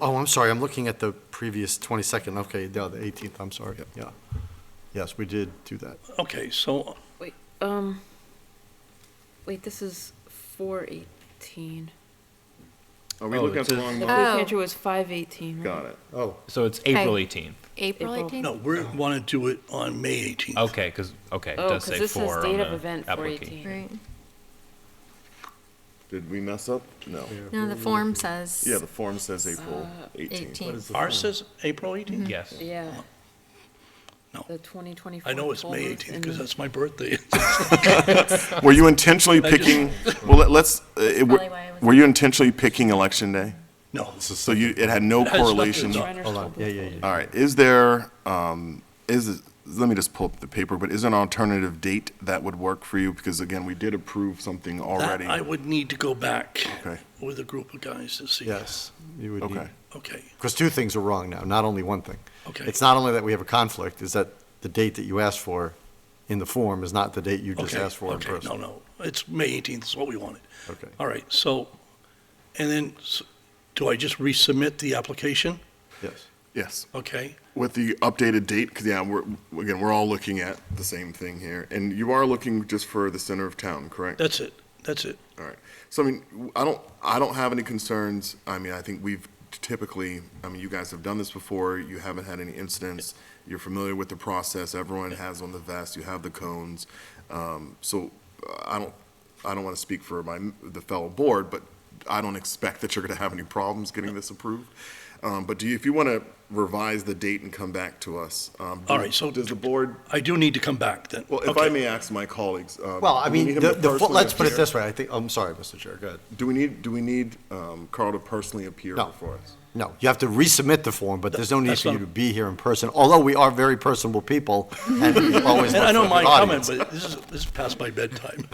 I'm sorry, I'm looking at the previous 22nd, okay, yeah, the 18th, I'm sorry, yeah. Yes, we did do that. Okay, so Wait, this is 4/18. Are we looking at the wrong The month? food pantry was 5/18, right? Got it. Oh, So it's April Okay. 18th. April April. 18th? no, we want to do it on May 18th. Okay, because, okay, it Oh, does because say this 4 says on date of the event application. 4/18. Right. Did we mess up? No. No, the form says. Yeah, the form says April 18th. 18th. Ours says April 18th? Yes. Yeah. No. The 2024. I know it's toll May booth 18th and because the- that's my birthday. Were you intentionally I just- picking, well, let's, Probably why I was- were you intentionally picking Election Day? No. So it had no It has nothing to correlation? do- Shriners hold toll on, booth. yeah. All right, is there, let me just pull up the paper, but is there an alternative date that would work for you? Because again, we did approve something That already. I would need to go back Okay. with a group of guys to see. Yes, you would need, Okay. Okay, because two things are wrong now, not only one thing. okay. It's not only that we have a conflict, it's that the date that you asked for in the form is not the date you just Okay, asked for in okay, person. no, it's May 18th is what we wanted. Okay. All right, so And then, do I just resubmit the application? Yes. Yes. Okay, With the updated date, because yeah, we're all looking at the same thing here, and you are looking just for the center of town, correct? that's it, that's it. All right. So I mean, I don't have any concerns. I mean, I think we've typically, I mean, you guys have done this before. You haven't had any incidents. You're familiar with the process. Everyone has on the vest. You have the cones. So I don't want to speak for the fellow board, but I don't expect that you're going to have any problems getting this approved. But if you want to revise the date and come back to us, All right, so does the board? I do need to come back then. Well, if Okay. I may ask my colleagues. Well, I do we mean, need him to personally let's put it appear? this way. I think, I'm sorry, Mr. Chair, go ahead. Do we need Carl to personally appear No. before us? No, you have to resubmit the form, but there's no need That's for you not- to be here in person, although we are very personable people, and we always And look I don't for a mind good coming, audience. but this is past my bedtime.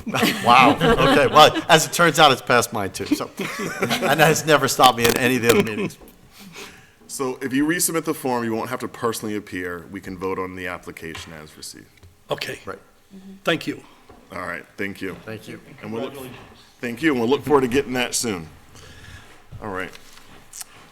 Wow, okay, well, as it turns out, it's past mine too, so, and that has never stopped me at any of the other meetings. So if you resubmit the form, you won't have to personally appear. We can vote on the application as received. Okay. Right. Thank you. All right, thank you. Thank you. And thank you, and we'll look forward to getting that soon. All right.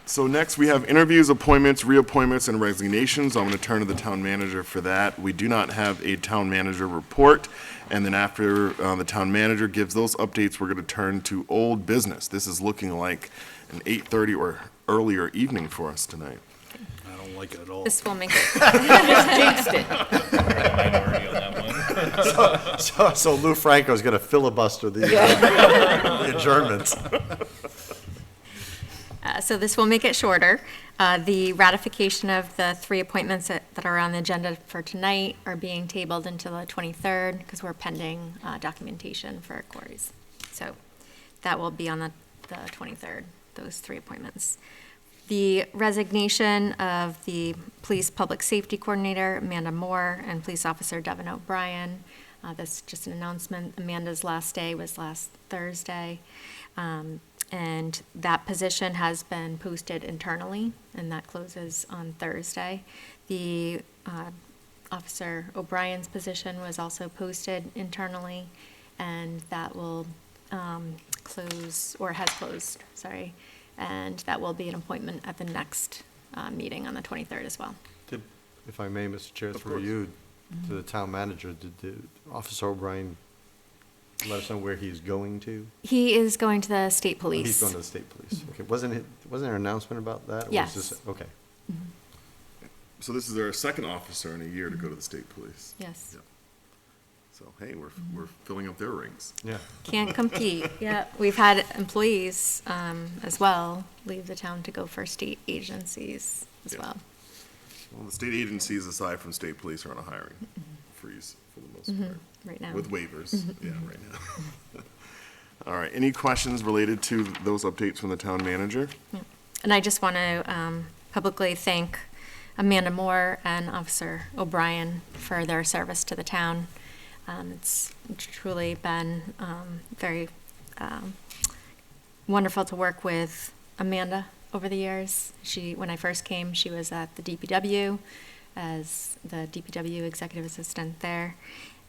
So next, we have interviews, appointments, reappointments, and resignations. I'm going to turn to the town manager for that. We do not have a town manager report. And then after the town manager gives those updates, we're going to turn to old business. This is looking like an 8:30 or earlier evening for us tonight. I don't like it at all. This will make it, Just jinxed it. Minority on that one. So Lou Franco's gonna filibuster the adjournments. so this will make it shorter. The ratification of the 3 appointments that are on the agenda for tonight are being tabled until the 23rd because we're pending documentation for quarries. So that will be on the 23rd, those 3 appointments. The resignation of the Police Public Safety Coordinator, Amanda Moore, and Police Officer Devin O'Brien. That's just an announcement. Amanda's last day was last Thursday. And that position has been posted internally, and that closes on Thursday. The Officer O'Brien's position was also posted internally, and that will close, or has closed, sorry. And that will be an appointment at the next meeting on the 23rd as well. If I may, Mr. Chair, through you, to the town manager, did Officer O'Brien let us know where he's going to? He is going to the state Oh, police. He's going to the state police. Okay, wasn't there an announcement about that? or was Yes. this- Okay. So this is our second officer in a year to go to the state police. Yes. Yeah. So, hey, we're filling up their rings. Yeah. Can't compete. Yeah, we've had employees as well leave the town to go for state agencies as Yeah. well. Well, the state agencies, aside from state police, are on a hiring freeze for the most part. Right now. With waivers, yeah, right now. All right, any questions related to those updates from the town manager? And I just want to publicly thank Amanda Moore and Officer O'Brien for their service to the town. It's truly been very wonderful to work with Amanda over the years. When I first came, she was at the DPW as the DPW executive assistant there,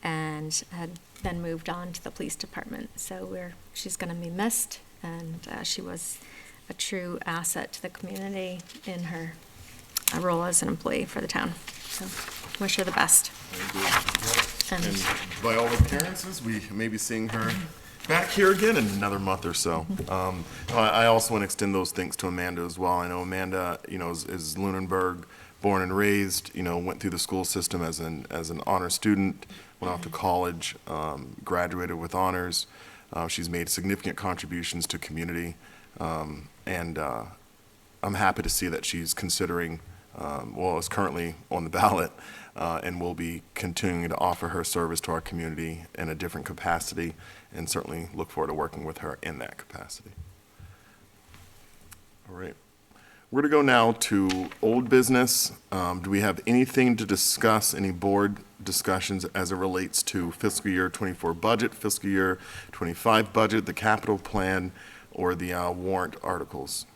and had then moved on to the police department. So she's going to be missed, and she was a true asset to the community in her role as an employee for the town. So wish her the best. And by all appearances, we may be seeing her back here again in another month or so. I also want to extend those thanks to Amanda as well. I know Amanda, is Lunenburg, born and raised, went through the school system as an honor student, went off to college, graduated with honors. She's made significant contributions to community, and I'm happy to see that she's considering, is currently on the ballot, and will be continuing to offer her service to our community in a different capacity, and certainly look forward to working with her in that capacity. All right. We're going to go now to old business. Do we have anything to discuss, any board discussions as it relates to fiscal year 24 budget, fiscal year 25 budget, the capital plan, or the warrant articles?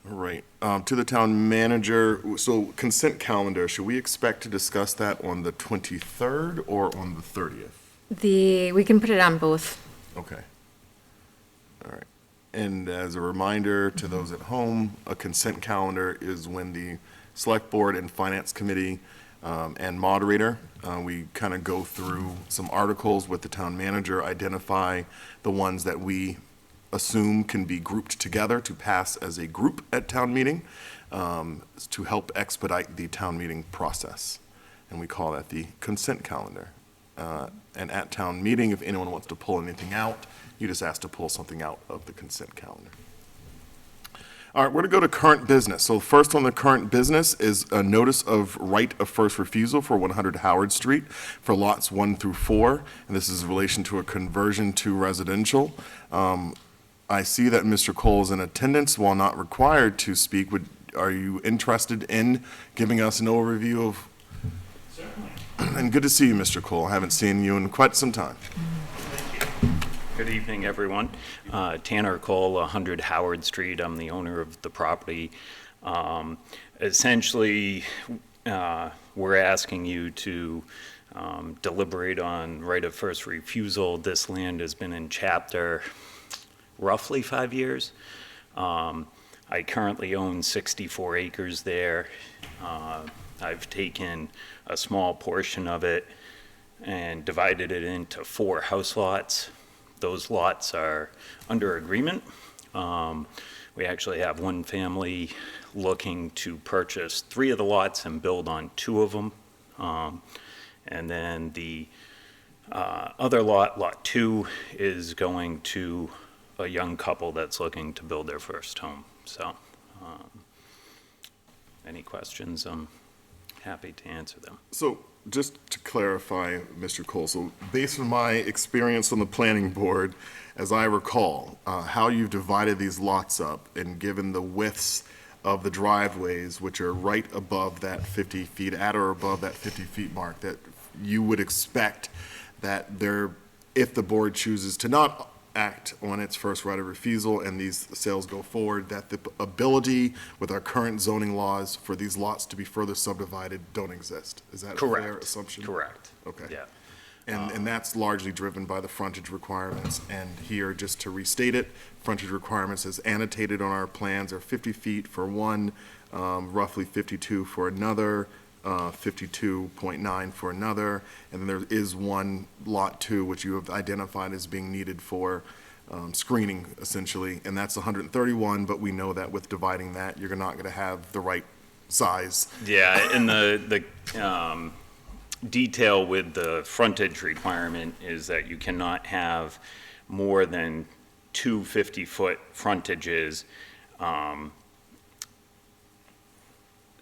All right. To the town manager, so consent calendar, should we expect to discuss that on the 23rd or on the 30th? We can put it on both. Okay. All right. And as a reminder to those at home, a consent calendar is when the Select Board and Finance Committee and moderator, we kind of go through some articles with the town manager, identify the ones that we assume can be grouped together to pass as a group at town meeting to help expedite the town meeting process. And we call that the consent calendar. And at town meeting, if anyone wants to pull anything out, you just ask to pull something out of the consent calendar. All right, we're going to go to current business. So first on the current business is a notice of right of first refusal for 100 Howard Street for lots 1 through 4. And this is in relation to a conversion to residential. I see that Mr. Cole is in attendance. While not required to speak, are you interested in giving us an overview of? Certainly. And good to see you, Mr. Cole. I haven't seen you in quite some time. Good evening, everyone. Tanner Cole, 100 Howard Street. I'm the owner of the property. Essentially, we're asking you to deliberate on right of first refusal. This land has been in chapter roughly 5 years. I currently own 64 acres there. I've taken a small portion of it and divided it into 4 house lots. Those lots are under agreement. We actually have one family looking to purchase 3 of the lots and build on 2 of them. And then the other lot, lot 2, is going to a young couple that's looking to build their first home. So, any questions, I'm happy to answer them. So just to clarify, Mr. Cole, so based on my experience on the planning board, as I recall, how you've divided these lots up and given the widths of the driveways, which are right above that 50 feet, at or above that 50 feet mark, that you would expect that there, if the board chooses to not act on its first right of refusal and these sales go forward, that the ability with our current zoning laws for these lots to be further subdivided don't exist. Is that a fair assumption? Correct. Okay. Yeah. And that's largely driven by the frontage requirements. And here, just to restate it, frontage requirements as annotated on our plans are 50 feet for one, roughly 52 for another, 52.9 for another, and then there is one lot 2 which you have identified as being needed for screening essentially, and that's 131, but we know that with dividing that, you're not going to have the right size. Yeah, and the detail with the frontage requirement is that you cannot have more than 2 50-foot frontages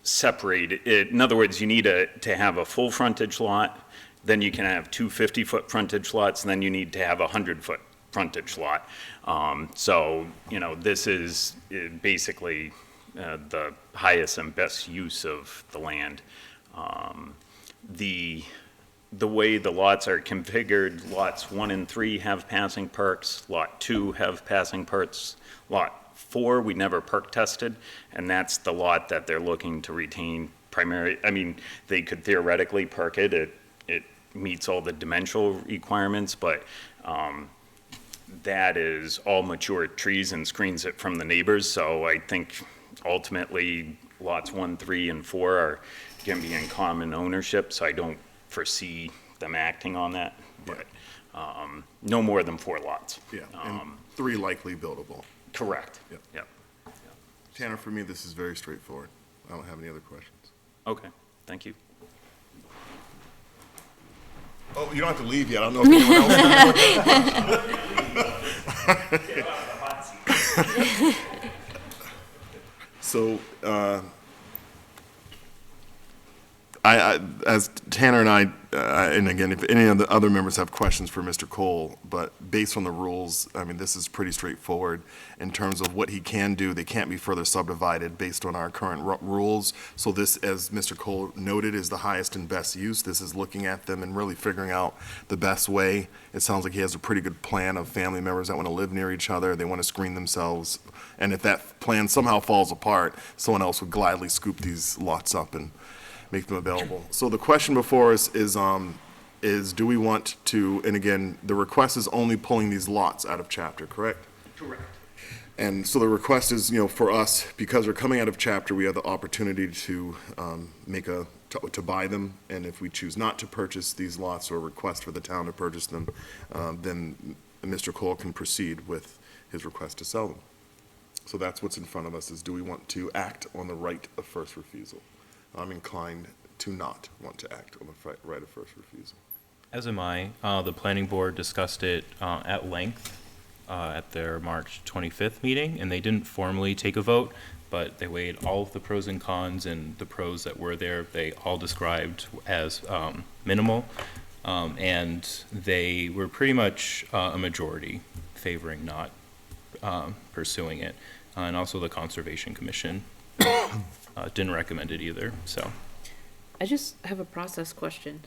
separated. In other words, you need to have a full frontage lot, then you can have 2 50-foot frontage lots, and then you need to have a 100-foot frontage lot. So, you know, this is basically the highest and best use of the land. The way the lots are configured, lots 1 and 3 have passing perks, lot 2 have passing perks, lot 4 we never perk tested, and that's the lot that they're looking to retain primary. I mean, they could theoretically perk it. It meets all the dimensional requirements, but that is all mature trees and screens it from the neighbors. So I think ultimately lots 1, 3, and 4 are going to be in common ownership, so I don't foresee them acting on that, but no more than 4 lots. Yeah, and 3 likely buildable. Correct. Yep. Yep. Tanner, for me, this is very straightforward. I don't have any other questions. Okay, thank you. Oh, you don't have to leave yet. I don't know if anyone else. So, I, as Tanner and I, and again, if any of the other members have questions for Mr. Cole, but based on the rules, I mean, this is pretty straightforward in terms of what he can do. They can't be further subdivided based on our current rules. So this, as Mr. Cole noted, is the highest and best use. This is looking at them and really figuring out the best way. It sounds like he has a pretty good plan of family members that want to live near each other. They want to screen themselves. And if that plan somehow falls apart, someone else would gladly scoop these lots up and make them available. So the question before us is do we want to, and again, the request is only pulling these lots out of chapter, correct? Correct. And so the request is, for us, because we're coming out of chapter, we have the opportunity to to buy them. And if we choose not to purchase these lots or request for the town to purchase them, then Mr. Cole can proceed with his request to sell them. So that's what's in front of us, is do we want to act on the right of first refusal? I'm inclined to not want to act on the right of first refusal. As am I. The planning board discussed it at length at their March 25th meeting, and they didn't formally take a vote, but they weighed all of the pros and cons, and the pros that were there, they all described as minimal, and they were pretty much a majority favoring not pursuing it. And also the Conservation Commission didn't recommend it either, so. I just have a process question,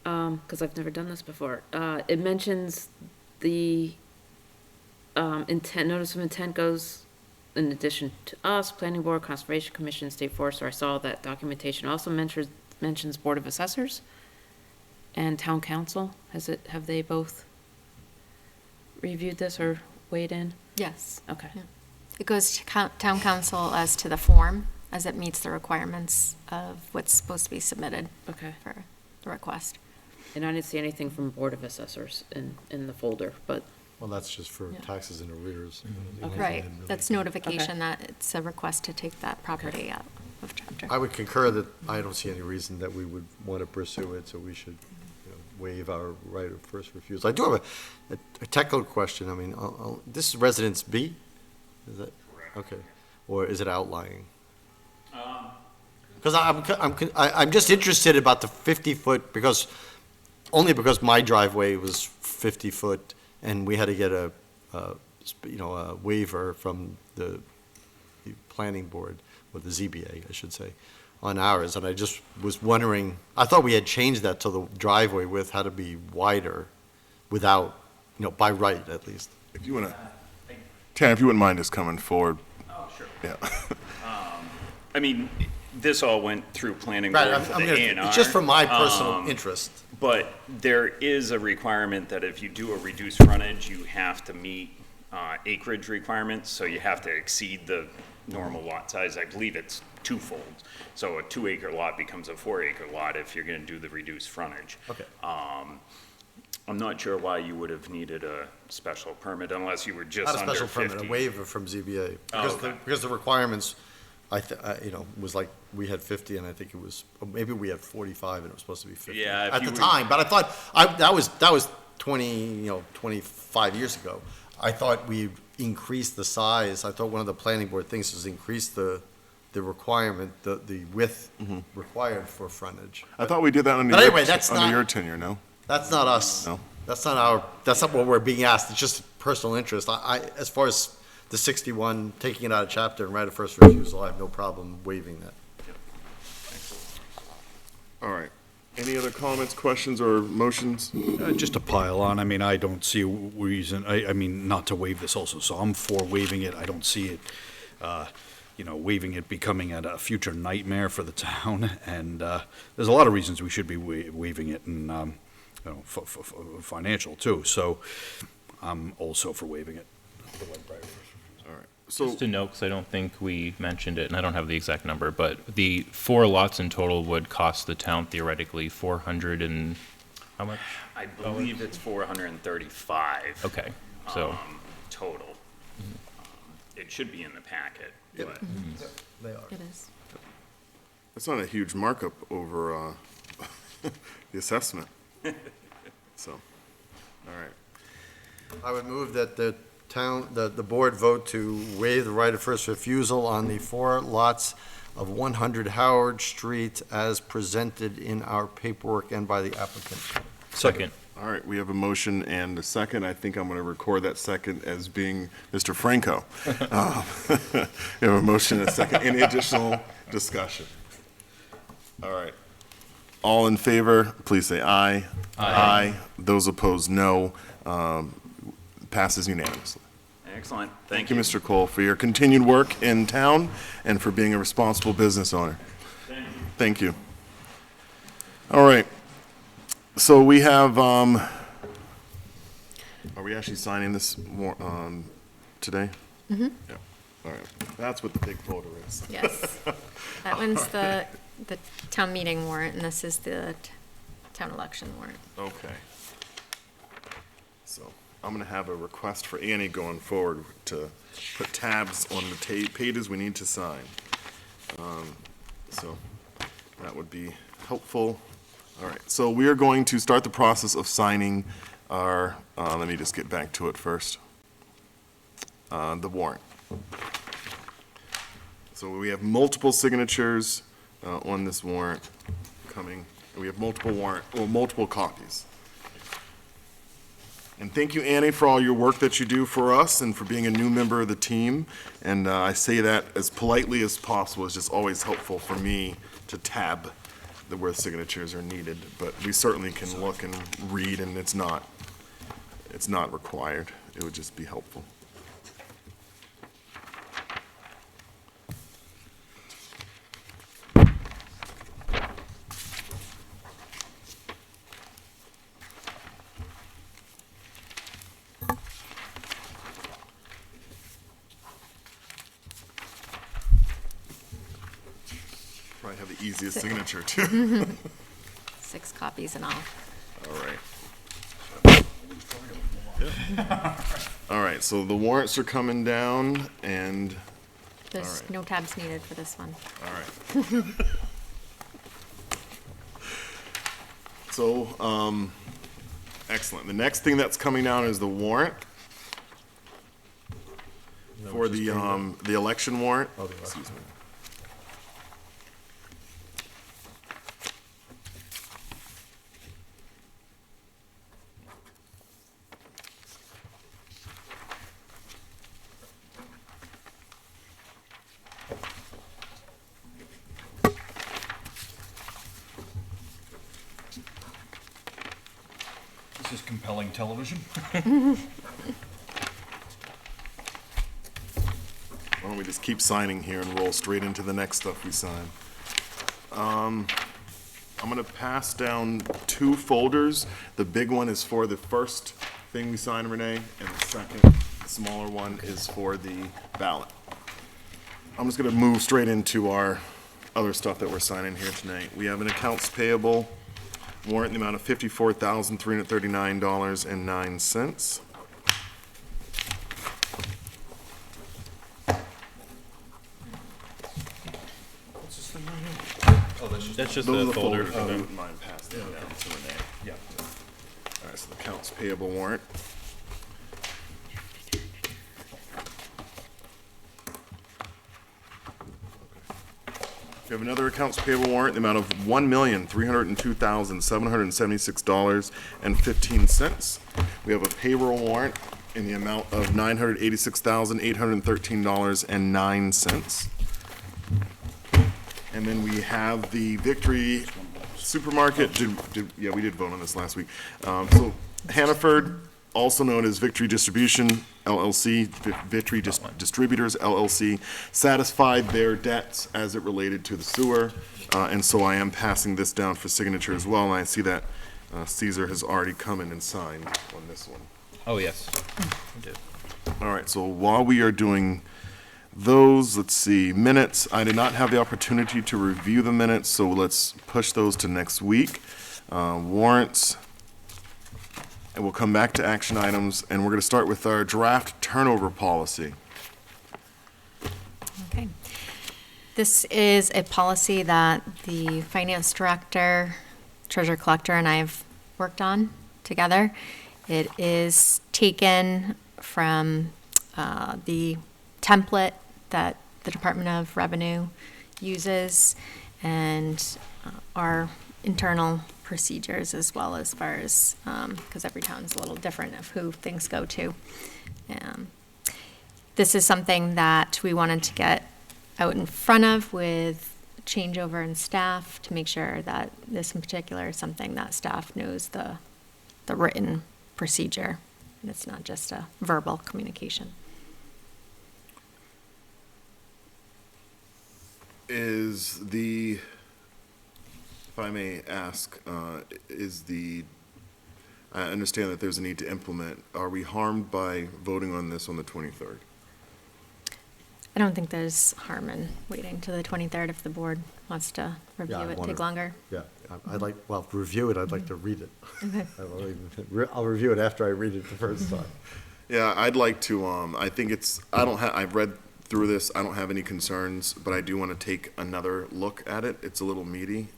because I've never done this before. It mentions the notice of intent goes in addition to us, Planning Board, Conservation Commission, State Forester. I saw that documentation also mentions Board of Assessors and Town Council. Have they both reviewed this or weighed in? Yes. Okay. Yeah. It goes to town council as to the form, as it meets the requirements of what's supposed to be submitted Okay. for the request. And I didn't see anything from Board of Assessors in the folder, but. Well, that's just for Yeah. taxes and arrears. Right, that's notification that it's a request to take that property out of chapter. I would concur that I don't see any reason that we would want to pursue it, so we should waive our right of first refusal. I do have a technical question. I mean, this is Residence B? Is that? Okay. Or is it outlying? Because I'm just interested about the 50-foot, only because my driveway was 50 foot, and we had to get a waiver from the planning board, or the ZBA, I should say, on ours, and I just was wondering, I thought we had changed that to the driveway width had to be wider without, by right at least. If you want to, Tan, if you wouldn't mind just coming forward. Oh, sure. Yeah. I mean, this all went through planning board Right, for the A&R. it's just for my personal interest. But there is a requirement that if you do a reduced frontage, you have to meet acreage requirements, so you have to exceed the normal lot size. I believe it's twofold. So a 2-acre lot becomes a 4-acre lot if you're going to do the reduced frontage. Okay. I'm not sure why you would have needed a special permit unless you were just Not a under special 50. permit, a waiver from ZBA. Oh, okay. Because the requirements, was like, we had 50, and I think it was, maybe we had 45, and it was supposed to be 50. Yeah, if At you the were- time, but I thought, that was 25 years ago. I thought we increased the size. I thought one of the planning board things was increase the requirement, the width required for frontage. I thought we did that under But anyway, that's not- your tenure, no? That's not us. No. That's not what we're being asked. It's just personal interest. As far as the 61, taking it out of chapter and right of first refusal, I have no problem waiving that. All right. Any other comments, questions, or motions? Just to pile on, I mean, I don't see a reason, I mean, not to waive this also, so I'm for waiving it. I don't see it, waiving it becoming a future nightmare for the town, and there's a lot of reasons we should be waiving it, and, financial too, so I'm also for waiving it. All right. So, Just to note, because I don't think we mentioned it, and I don't have the exact number, but the 4 lots in total would cost the town theoretically 400 and, how much? I believe it's 435. Okay, so. Total. It should be in the packet, but. They are. It is. that's not a huge markup over the assessment. So, all right. I would move that the board vote to waive the right of first refusal on the 4 lots of 100 Howard Street as presented in our paperwork and by the applicant. Second. All right, we have a motion and a second. I think I'm going to record that second as being Mr. Franco. We have a motion and a second. Any additional discussion? All right. All in favor, please say aye. Aye. Those opposed, no. Passes unanimously. Excellent. Thank you, Mr. Cole, for your continued work in town and for being a responsible business owner. Thank you. All right. So we have, are we actually signing this today? Mhm. Yeah, all right. That's what the big folder is. Yes. That one's the town meeting warrant, and this is the town election warrant. Okay. So I'm gonna have a request for Annie going forward to put tabs on the pages we need to sign. So that would be helpful. All right, so we are going to start the process of signing our, let me just get back to it first. The warrant. So we have multiple signatures on this warrant coming. We have multiple copies. And thank you, Annie, for all your work that you do for us and for being a new member of the team. And I say that as politely as possible. It's just always helpful for me to tab where signatures are needed. But we certainly can look and read, and it's not required. It would just be helpful. Probably have the easiest signature, too. 6 copies in all. All right. All right, so the warrants are coming down, and, There's no tabs needed for this one. all right. So, excellent. The next thing that's coming down is the warrant for the election warrant. Excuse me. This is compelling television. Why don't we just keep signing here and roll straight into the next stuff we sign? I'm gonna pass down 2 folders. The big one is for the first thing we sign, Renee, and the second, smaller one, is for the ballot. I'm just gonna move straight into our other stuff that we're signing here tonight. We have an accounts payable warrant in the amount of $54,339.09. That's just Those are the folder. folders. Mine passed down to Renee. Yeah. All right, so the accounts payable warrant. We have another accounts payable warrant in the amount of $1,302,776.15. We have a payroll warrant in the amount of $986,813.09. And then we have the Victory Supermarket, yeah, we did vote on this last week. So Hannaford, also known as Victory Distribution LLC, Victory Distributors LLC, satisfied their debts as it related to the sewer. And so I am passing this down for signature as well. And I see that Caesar has already come in and signed on this one. Oh, yes. I did. All right, so while we are doing those, let's see, minutes, I did not have the opportunity to review the minutes, so let's push those to next week. Warrants, and we'll come back to action items, and we're going to start with our draft turnover policy. Okay. This is a policy that the finance director, treasurer collector, and I have worked on together. It is taken from the template that the Department of Revenue uses and our internal procedures as well, as far as, because every town's a little different of who things go to. This is something that we wanted to get out in front of with changeover in staff to make sure that this in particular is something that staff knows the written procedure, and it's not just a verbal communication. Is the, if I may ask, I understand that there's a need to implement. Are we harmed by voting on this on the 23rd? I don't think there's harm in waiting to the 23rd if the board wants to review Yeah, I it, wanna- take longer. Yeah, I'd like, well, to review it, I'd like to read it. Okay. I'll review it after I read it the first time. Yeah, I'd like to, I think it's, I've read through this, I don't have any concerns, but I do want to take another look at it. It's a little meaty.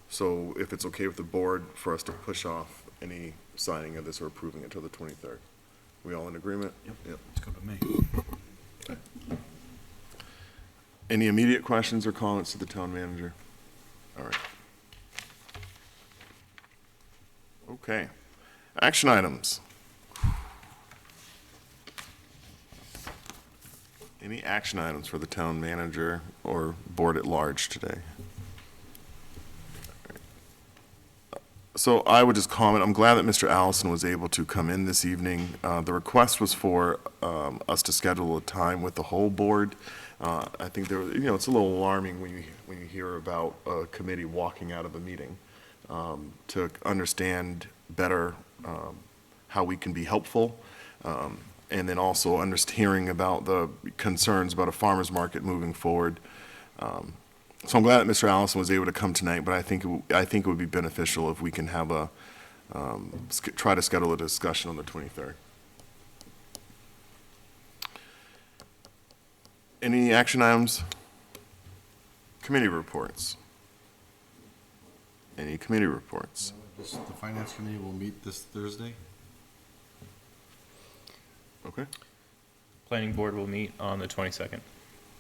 So if it's okay with the board for us to push off any signing of this or approving it till the 23rd. We all in agreement? Yep. It's good to me. Any immediate questions or comments to the town manager? All right. Okay. Action items. Any action items for the town manager or board at large today? So I would just comment, I'm glad that Mr. Allison was able to come in this evening. The request was for us to schedule a time with the whole board. I think there, it's a little alarming when you hear about a committee walking out of a meeting, to understand better how we can be helpful, and then also hearing about the concerns about a farmer's market moving forward. So I'm glad that Mr. Allison was able to come tonight, but I think it would be beneficial if we can have try to schedule a discussion on the 23rd. Any action items? Committee reports? Any committee reports? The finance committee will meet this Thursday. Okay. Planning board will meet on the 22nd.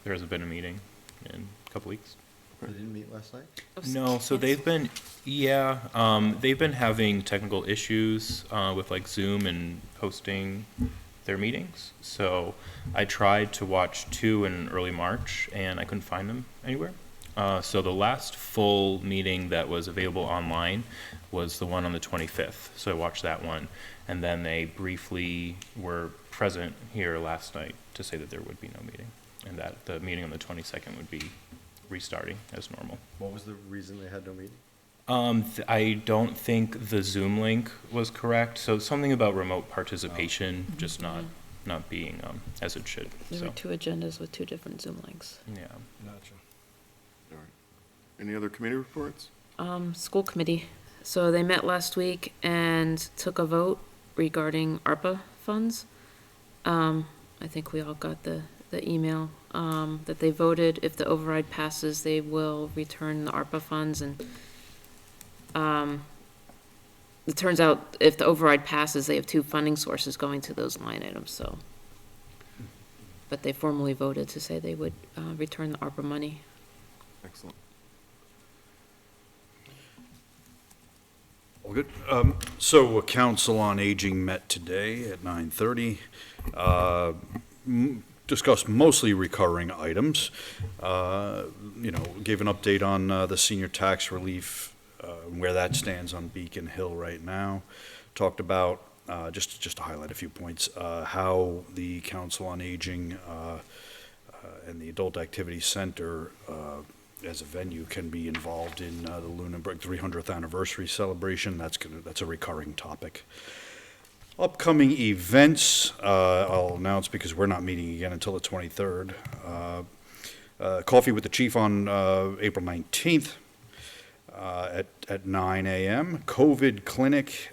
There hasn't been a meeting in a couple weeks. They didn't meet last night? No, so they've been having technical issues with like Zoom and hosting their meetings. So I tried to watch 2 in early March and I couldn't find them anywhere. So the last full meeting that was available online was the one on the 25th. So I watched that one, and then they briefly were present here last night to say that there would be no meeting, and that the meeting on the 22nd would be restarting as normal. What was the reason they had no meeting? I don't think the Zoom link was correct. So something about remote participation just not being as it should. There So were 2 agendas with 2 different Zoom links. yeah. Gotcha. All right. Any other committee reports? School committee. So they met last week and took a vote regarding ARPA funds. I think we all got the email, that they voted. If the override passes, they will return the ARPA funds, and, it turns out if the override passes, they have 2 funding sources going to those line items, so. But they formally voted to say they would, return the ARPA money. Excellent. All good. So Council on Aging met today at 9:30. Discussed mostly recurring items. Gave an update on the senior tax relief, where that stands on Beacon Hill right now. Talked about, just to highlight a few points, how the Council on Aging and the Adult Activity Center as a venue can be involved in the Lunenburg 300th anniversary celebration. That's a recurring topic. Upcoming events, I'll announce because we're not meeting again until the 23rd. Coffee with the Chief on April 19th at 9 a.m. COVID Clinic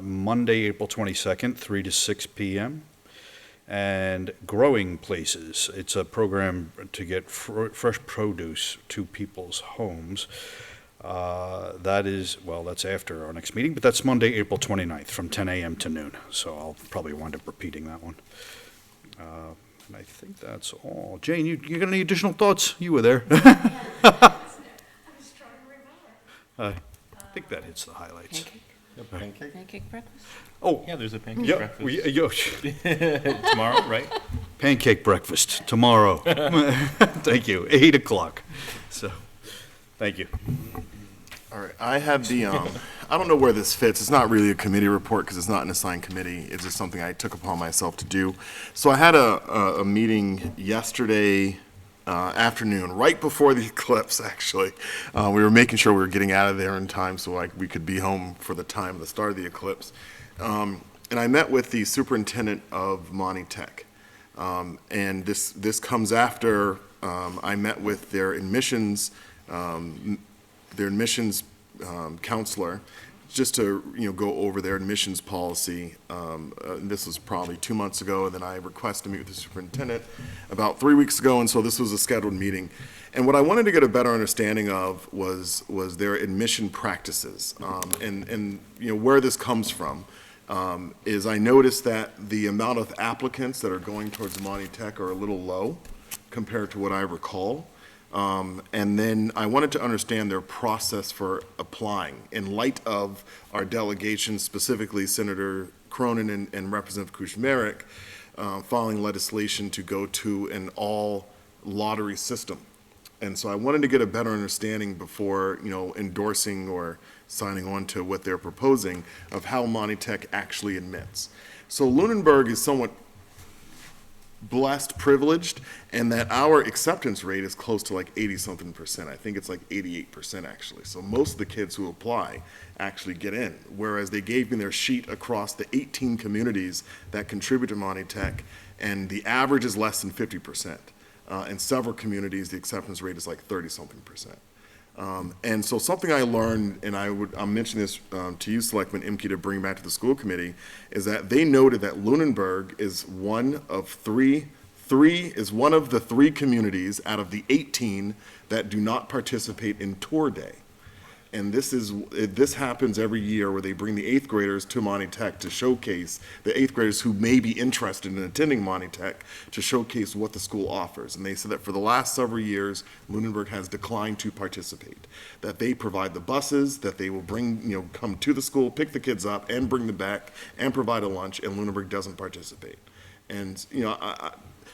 Monday, April 22nd, 3 to 6 p.m. And Growing Places. It's a program to get fresh produce to people's homes. That's after our next meeting, but that's Monday, April 29th, from 10 a.m. to noon. So I'll probably wind up repeating that one. And I think that's all. Jane, you got any additional thoughts? You were there. I think that hits the highlights. Pancake? Pancake breakfast? Oh, Yeah, there's a pancake yeah, breakfast tomorrow, right? pancake breakfast tomorrow. Thank you, 8 o'clock. So, thank you. All right, I have I don't know where this fits. It's not really a committee report because it's not an assigned committee. It's just something I took upon myself to do. So I had a meeting yesterday afternoon, right before the eclipse, actually. We were making sure we were getting out of there in time so we could be home for the time of the start of the eclipse. And I met with the superintendent of Monty Tech. And this comes after I met with their admissions counselor, just to, go over their admissions policy. This was probably 2 months ago, and then I requested to meet with the superintendent about 3 weeks ago, and so this was a scheduled meeting. And what I wanted to get a better understanding of was their admission practices, and where this comes from. Is I noticed that the amount of applicants that are going towards Monty Tech are a little low compared to what I recall. And then I wanted to understand their process for applying in light of our delegation, specifically Senator Cronin and Representative Kuchmarek, filing legislation to go to an all-lottery system. And so I wanted to get a better understanding before, endorsing or signing on to what they're proposing of how Monty Tech actually admits. So Lunenburg is somewhat blessed, privileged, and that our acceptance rate is close to like 80-something%. I think it's like 88% actually. So most of the kids who apply actually get in, whereas they gave me their sheet across the 18 communities that contribute to Monty Tech, and the average is less than 50%. In several communities, the acceptance rate is like 30-something%. And so something I learned, and I'm mentioning this to you, Selectman Imke, to bring back to the school committee, is that they noted that Lunenburg is one of the three communities out of the 18 that do not participate in Tour Day. And this happens every year where they bring the 8th graders to Monty Tech to showcase the 8th graders who may be interested in attending Monty Tech to showcase what the school offers. And they said that for the last several years, Lunenburg has declined to participate. That they provide the buses, that they will bring, come to the school, pick the kids up and bring them back and provide a lunch, and Lunenburg doesn't participate. And,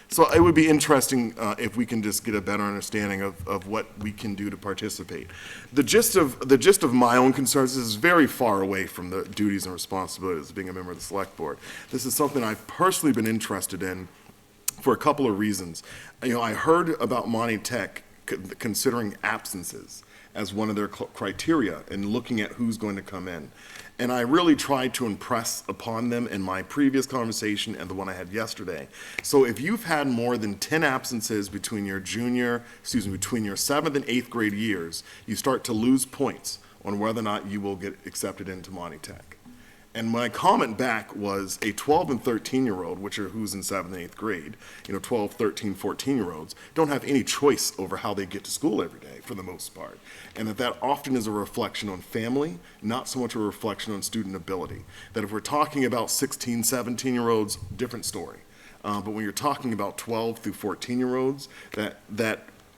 so it would be interesting if we can just get a better understanding of what we can do to participate. The gist of my own concerns is very far away from the duties and responsibilities of being a member of the select board. This is something I've personally been interested in for a couple of reasons. I heard about Monty Tech considering absences as one of their criteria and looking at who's going to come in. And I really tried to impress upon them in my previous conversation and the one I had yesterday. So if you've had more than 10 absences between your between your 7th and 8th grade years, you start to lose points on whether or not you will get accepted into Monty Tech. And my comment back was a 12 and 13-year-old, which are who's in 7th and 8th grade, 12, 13, 14-year-olds, don't have any choice over how they get to school every day for the most part. And that often is a reflection on family, not so much a reflection on student ability. That if we're talking about 16, 17-year-olds, different story. But when you're talking about 12 through 14-year-olds,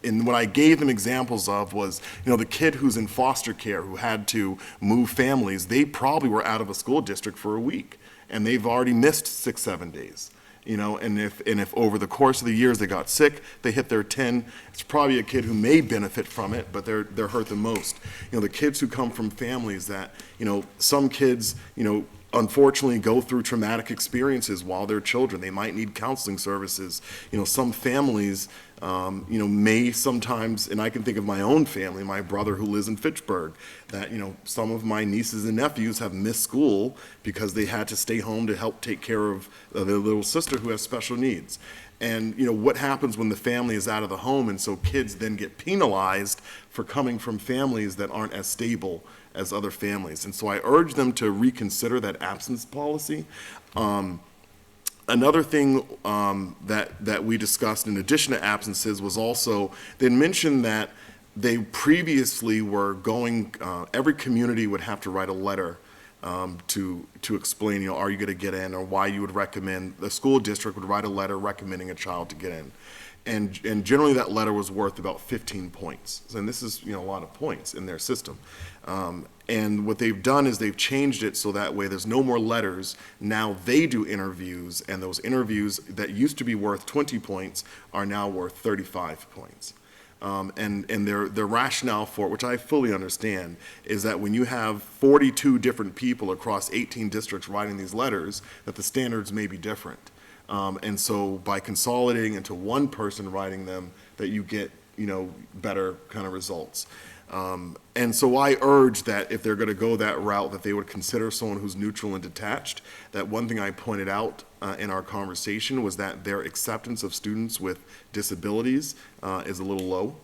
and what I gave them examples of was, the kid who's in foster care who had to move families, they probably were out of a school district for a week, and they've already missed 6, 7 days. And if over the course of the years they got sick, they hit their 10, it's probably a kid who may benefit from it, but they're hurt the most. The kids who come from families that, some kids, unfortunately go through traumatic experiences while they're children. They might need counseling services. Some families, may sometimes, and I can think of my own family, my brother who lives in Fitchburg, that, some of my nieces and nephews have missed school because they had to stay home to help take care of their little sister who has special needs. And, what happens when the family is out of the home, and so kids then get penalized for coming from families that aren't as stable as other families. And so I urge them to reconsider that absence policy. Another thing that we discussed in addition to absences was also, they mentioned that they previously were going, every community would have to write a letter to explain, are you going to get in, or why you would recommend, the school district would write a letter recommending a child to get in. And generally that letter was worth about 15 points. And this is, a lot of points in their system. And what they've done is they've changed it so that way there's no more letters. Now they do interviews, and those interviews that used to be worth 20 points are now worth 35 points. And their rationale for it, which I fully understand, is that when you have 42 different people across 18 districts writing these letters, that the standards may be different. And so by consolidating into one person writing them, that you get, better kind of results. And so I urge that if they're going to go that route, that they would consider someone who's neutral and detached. That one thing I pointed out in our conversation was that their acceptance of students with disabilities is a little low,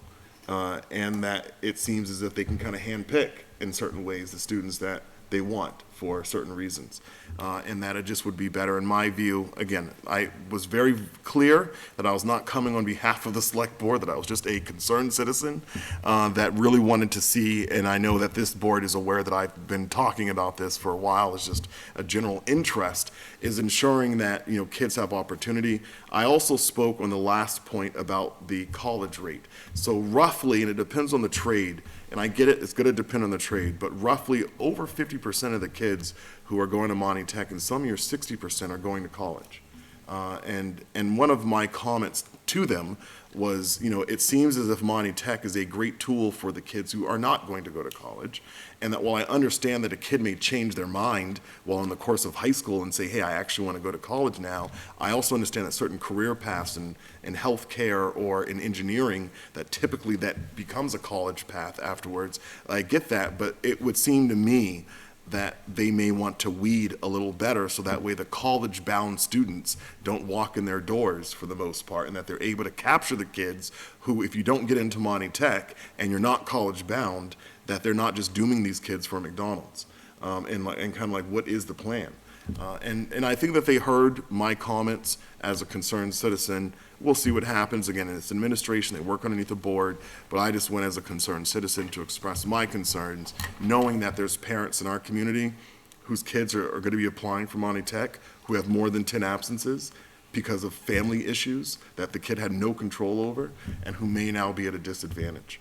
and that it seems as if they can kind of handpick in certain ways the students that they want for certain reasons, and that it just would be better, in my view. Again, I was very clear that I was not coming on behalf of the select board, that I was just a concerned citizen that really wanted to see, and I know that this board is aware that I've been talking about this for a while, it's just a general interest, is ensuring that, you know, kids have opportunity. I also spoke on the last point about the college rate. So roughly, and it depends on the trade, and I get it, it's going to depend on the trade, but roughly over 50% of the kids who are going to Monty Tech, and some years 60% are going to college. And one of my comments to them was, you know, it seems as if Monty Tech is a great tool for the kids who are not going to go to college, and that while I understand that a kid may change their mind while in the course of high school and say, hey, I actually want to go to college now, I also understand that certain career paths in healthcare or in engineering, that typically that becomes a college path afterwards. I get that, but it would seem to me that they may want to weed a little better, so that way the college-bound students don't walk in their doors for the most part, and that they're able to capture the kids who, if you don't get into Monty Tech and you're not college-bound, that they're not just dooming these kids for McDonald's. And kind of like, what is the plan? And I think that they heard my comments as a concerned citizen. We'll see what happens. Again, it's administration, they work underneath the board, but I just went as a concerned citizen to express my concerns, knowing that there's parents in our community whose kids are going to be applying for Monty Tech who have more than 10 absences because of family issues that the kid had no control over, and who may now be at a disadvantage.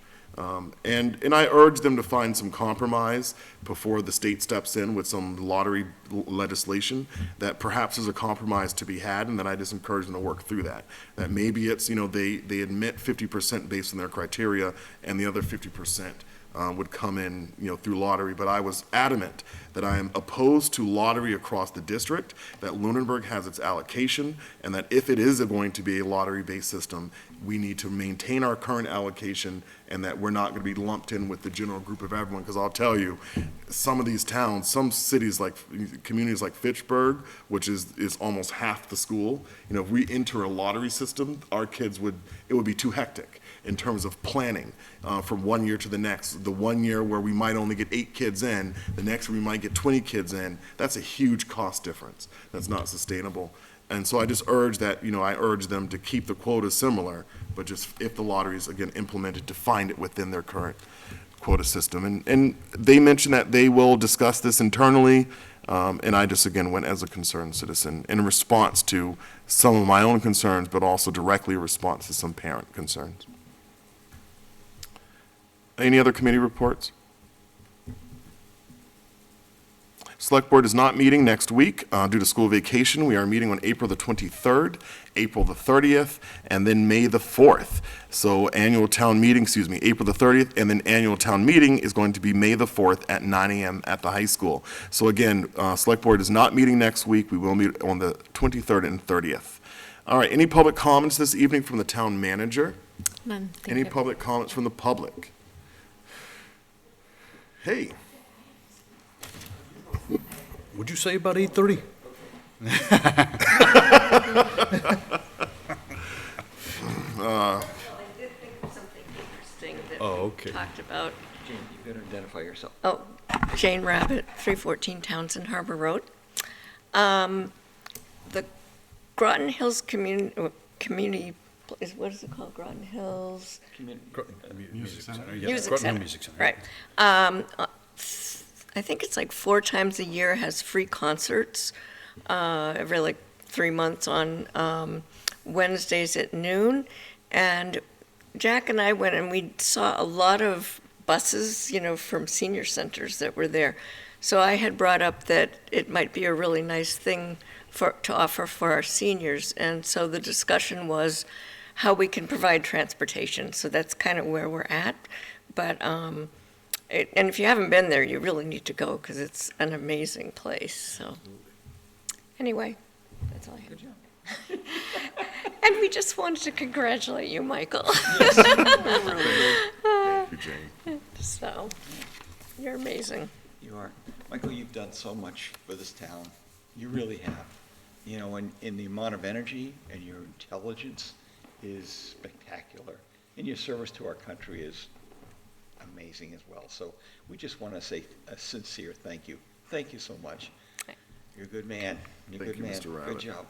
And I urge them to find some compromise before the state steps in with some lottery legislation, that perhaps there's a compromise to be had, and then I just encourage them to work through that. That maybe it's, you know, they admit 50% based on their criteria, and the other 50% would come in, you know, through lottery. But I was adamant that I am opposed to lottery across the district, that Lunenburg has its allocation, and that if it is going to be a lottery-based system, we need to maintain our current allocation, and that we're not going to be lumped in with the general group of everyone. Because I'll tell you, some of these towns, some cities, like communities like Fitchburg, which is almost half the school, you know, if we enter a lottery system, our kids it would be too hectic in terms of planning from one year to the next. The 1 year where we might only get 8 kids in, the next we might get 20 kids in, that's a huge cost difference. That's not sustainable. And so I just urge that, you know, I urge them to keep the quota similar, but just if the lottery is, again, implemented, to find it within their current quota system. And they mentioned that they will discuss this internally, and I just, again, went as a concerned citizen in response to some of my own concerns, but also directly in response to some parent concerns. Any other committee reports? Select Board is not meeting next week due to school vacation. We are meeting on April the 23rd, April the 30th, and then May the 4th. So April the 30th, and then annual town meeting is going to be May the 4th at 9 a.m. at the high school. So again, Select Board is not meeting next week. We will meet on the 23rd and 30th. All right, any public comments this evening from the town manager? None. Thank Any you. public comments from the public? Hey. What'd you say about 8:30? I did think of something interesting that Oh, we okay. talked about. Jane, you better identify yourself. Oh, Jane Rabbit, 314 Townsend Harbor Road. The Groton Hills Community, what is it called? Groton Hills? Music Center. Music Center. Music Center. Right. I think it's like 4 times a year has free concerts, every like 3 months on Wednesdays at noon. And Jack and I went and we saw a lot of buses, you know, from senior centers that were there. So I had brought up that it might be a really nice thing to offer for our seniors. And so the discussion was how we can provide transportation. So that's kind of where we're at. But and if you haven't been there, you really need to go because it's an amazing place. So anyway, that's all I have. And we just wanted to congratulate you, Michael. Thank you, Jane. So, you're amazing. You are. Michael, you've done so much for this town. You really have. you know, and the amount of energy and your intelligence is spectacular. And your service to our country is amazing as well. So we just want to say a sincere thank you. Thank you so much. You're a good man. You're a good man. Mr. Rabbit. Good job.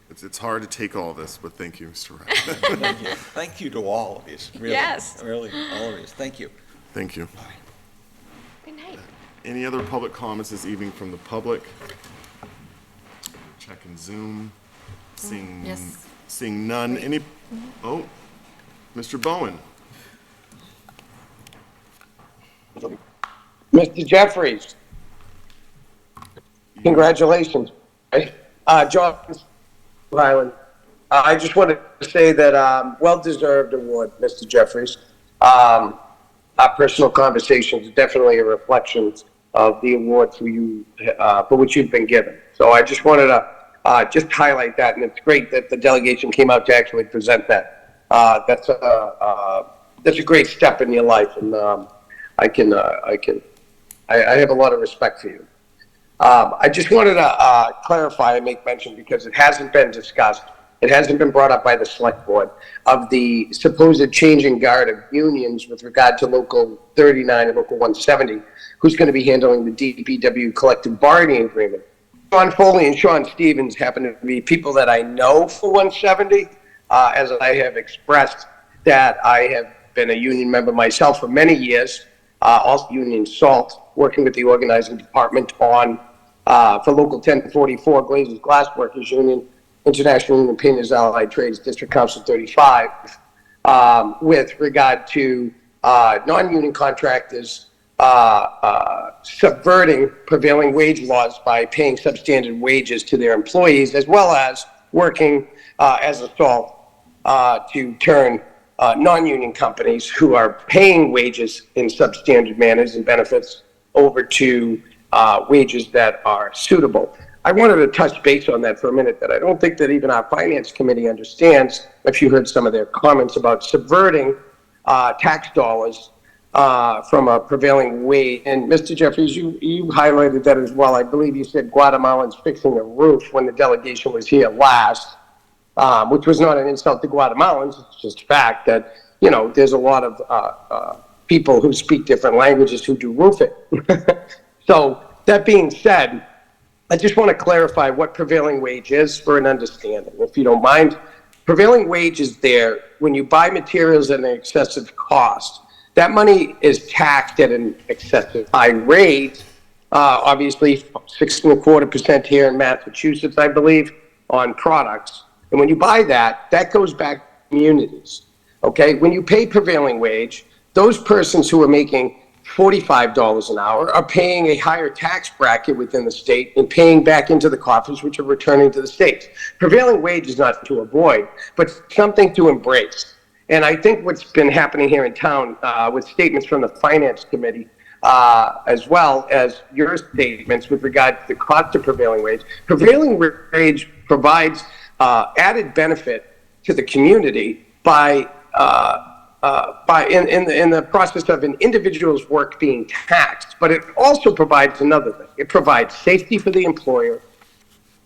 It's hard to take all this, but thank you, Mr. Rabbit. Thank you. Thank you to all of you. Really, Yes. Really, all of you. Thank you. Thank you. Good night. Any other public comments this evening from the public? Checking Zoom. Yes. Seeing none. Any? Oh, Mr. Bowen. Mr. Jeffries, congratulations. John Island. I just wanted to say that well-deserved award, Mr. Jeffries. Our personal conversations are definitely a reflection of the award for you, for which you've been given. So I just wanted to just highlight that, and it's great that the delegation came out to actually present that. That's a great step in your life, and I have a lot of respect for you. I just wanted to clarify and make mention, because it hasn't been discussed, it hasn't been brought up by the select board, of the supposed changing guard of unions with regard to Local 39 and Local 170, who's going to be handling the DPW collective bargaining agreement. Sean Foley and Sean Stevens happen to be people that I know for 170, as I have expressed that I have been a union member myself for many years, also Union Salt, working with the organizing department on, for Local 1044, Glazers Glass Workers Union, International Union Painters Allied Trades, District Council 35, with regard to non-union contractors subverting prevailing wage laws by paying substandard wages to their employees, as well as working as a salt to turn non-union companies who are paying wages in substandard manners and benefits over to wages that are suitable. I wanted to touch base on that for a minute, that I don't think that even our finance committee understands, if you heard some of their comments about subverting tax dollars from a prevailing wage. And Mr. Jeffries, you highlighted that as well. I believe you said Guatemalans fixing a roof when the delegation was here last, which was not an insult to Guatemalans. It's just fact that, you know, there's a lot of people who speak different languages who do roofing. So that being said, I just want to clarify what prevailing wage is for an understanding, if you don't mind. Prevailing wage is there when you buy materials at an excessive cost. That money is taxed at an excessive high rate, obviously 6.25% here in Massachusetts, I believe, on products. And when you buy that, that goes back to communities, okay? When you pay prevailing wage, those persons who are making $45 an hour are paying a higher tax bracket within the state and paying back into the coffers, which are returning to the state. Prevailing wage is not to avoid, but something to embrace. And I think what's been happening here in town with statements from the finance committee, as well as your statements with regard to the cost of prevailing wage provides added benefit to the community by in the process of an individual's work being taxed, but it also provides another thing. It provides safety for the employer,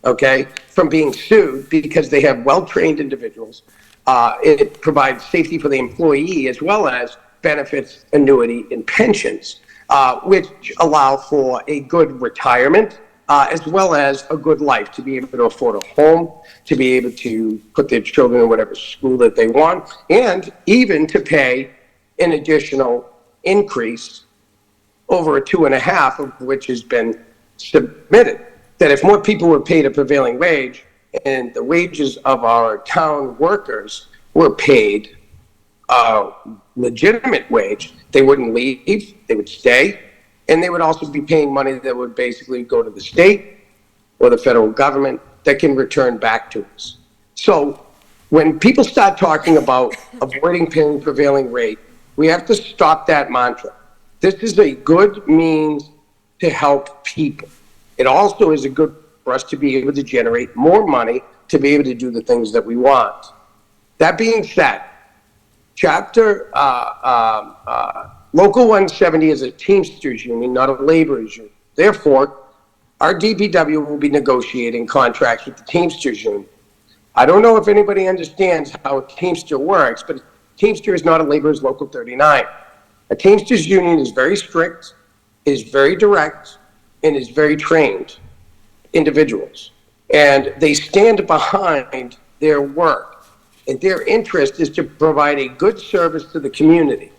okay, from being sued because they have well-trained individuals. It provides safety for the employee, as well as benefits, annuity, and pensions, which allow for a good retirement, as well as a good life, to be able to afford a home, to be able to put their children in whatever school that they want, and even to pay an additional increase over a 2.5, of which has been submitted. That if more people were paid a prevailing wage and the wages of our town workers were paid a legitimate wage, they wouldn't leave, they would stay, and they would also be paying money that would basically go to the state or the federal government that can return back to us. So when people start talking about avoiding paying prevailing rate, we have to stop that mantra. This is a good means to help people. It also is a good for us to be able to generate more money to be able to do the things that we want. That being said, Local 170 is a Teamsters union, not a laborers union. Therefore, our DPW will be negotiating contracts with the Teamsters Union. I don't know if anybody understands how a Teamster works, but a Teamster is not a laborer's local 39. A Teamsters Union is very strict, is very direct, and is very trained individuals. And they stand behind their work. And their interest is to provide a good service to the community.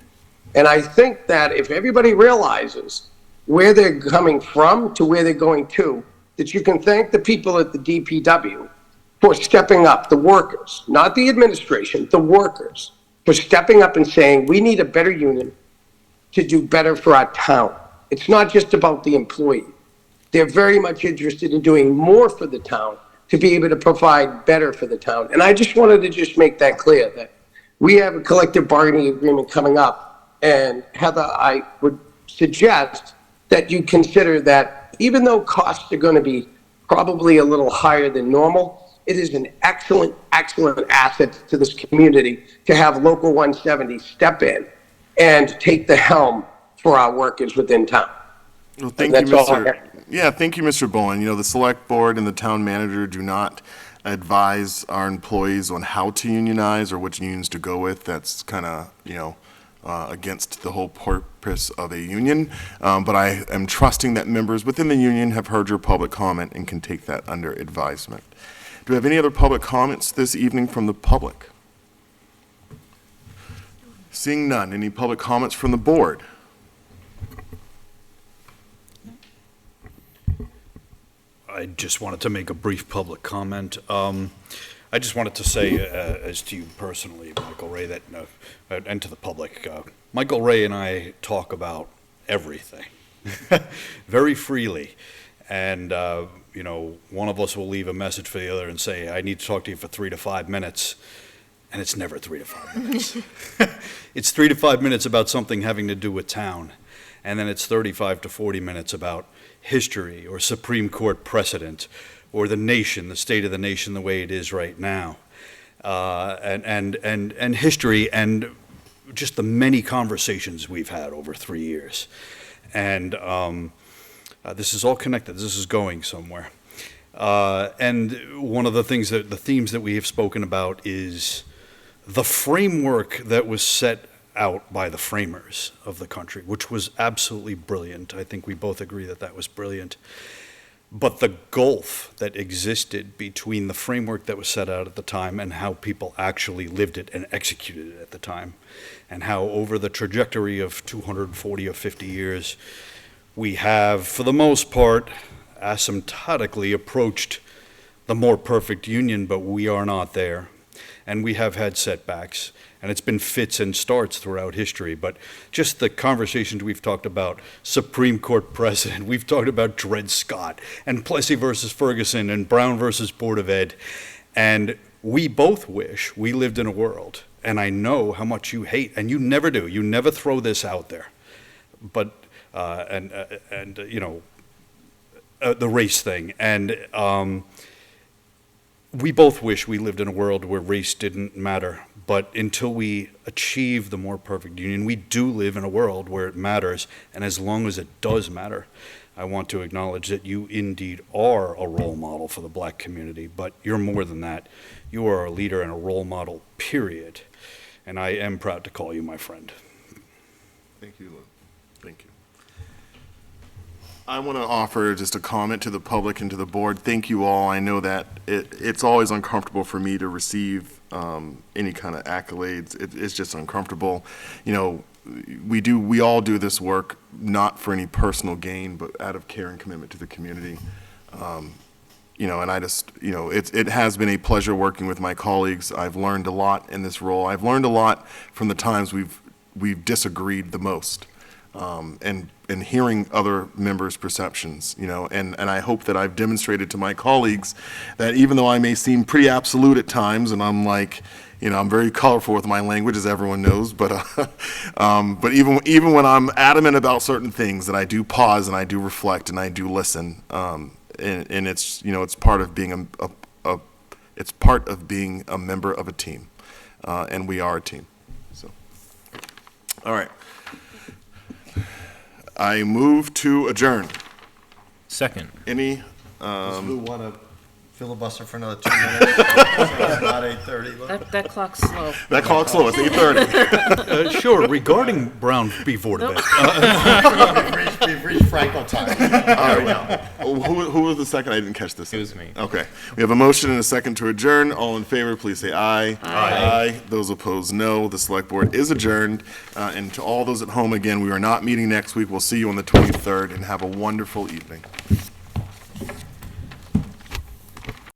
And I think that if everybody realizes where they're coming from to where they're going to, that you can thank the people at the DPW for stepping up, the workers, not the administration, the workers, for stepping up and saying, we need a better union to do better for our town. It's not just about the employee. They're very much interested in doing more for the town to be able to provide better for the town. And I just wanted to just make that clear, that we have a collective bargaining agreement coming up. And Heather, I would suggest that you consider that even though costs are going to be probably a little higher than normal, it is an excellent, excellent asset to this community to have Local 170 step in and take the helm for our workers within town. Well, thank you, thank you, Mr. Bowen. You know, the select board and the town manager do not advise our employees on how to unionize or which unions to go with. That's kind of, against the whole purpose of a union. But I am trusting that members within the union have heard your public comment and can take that under advisement. Do we have any other public comments this evening from the public? Seeing none, any public comments from the board? I just wanted to make a brief public comment. I just wanted to say, as to you personally, Michael Ray, that, and to the public, Michael Ray and I talk about everything very freely. And, one of us will leave a message for the other and say, I need to talk to you for 3 to 5 minutes. And it's never 3 to 5 minutes. It's 3 to 5 minutes about something having to do with town. And then it's 35 to 40 minutes about history or Supreme Court precedent or the nation, the state of the nation the way it is right now, and history and just the many conversations we've had over 3 years. And this is all connected. This is going somewhere. And one of the themes that we have spoken about is the framework that was set out by the framers of the country, which was absolutely brilliant. I think we both agree that that was brilliant. But the gulf that existed between the framework that was set out at the time and how people actually lived it and executed it at the time, and how over the trajectory of 240 or 50 years, we have, for the most part, asymptotically approached the more perfect union, but we are not there. And we have had setbacks. And it's been fits and starts throughout history, but just the conversations we've talked about, Supreme Court precedent, we've talked about Dred Scott, and Plessy versus Ferguson, and Brown versus Board of Ed, and we both wish we lived in a world, and I know how much you hate, and you never do, you never throw this out there, but, the race thing, and we both wish we lived in a world where race didn't matter. But until we achieve the more perfect union, we do live in a world where it matters. And as long as it does matter, I want to acknowledge that you indeed are a role model for the black community. But you're more than that. You are a leader and a role model, period. And I am proud to call you my friend. Thank you, Lou. Thank you. I want to offer just a comment to the public and to the board. Thank you all. I know that it's always uncomfortable for me to receive any kind of accolades. It's just uncomfortable. We all do this work not for any personal gain, but out of care and commitment to the community. And I just, it has been a pleasure working with my colleagues. I've learned a lot in this role. I've learned a lot from the times we've disagreed the most. And hearing other members' perceptions, and I hope that I've demonstrated to my colleagues that even though I may seem pretty absolute at times, and I'm like, I'm very colorful with my language, as everyone knows, but even when I'm adamant about certain things, that I do pause and I do reflect and I do listen, and it's, it's part of being it's part of being a member of a team, and we are a team. So, all right. I move to adjourn. Second. Any, Does Lou want to filibuster for another 2 minutes? It's not 8:30, Lou? That clock's slow. that clock's slow, it's 8:30. Sure, regarding Brown v. Board of Ed. We've reached Franco time. All right. Who was the second? I didn't catch this. It was me. Okay. We have a motion and a second to adjourn. All in favor, please say aye. Aye. Those opposed, no. The select board is adjourned. And to all those at home, again, we are not meeting next week. We'll see you on the 23rd, and have a wonderful evening.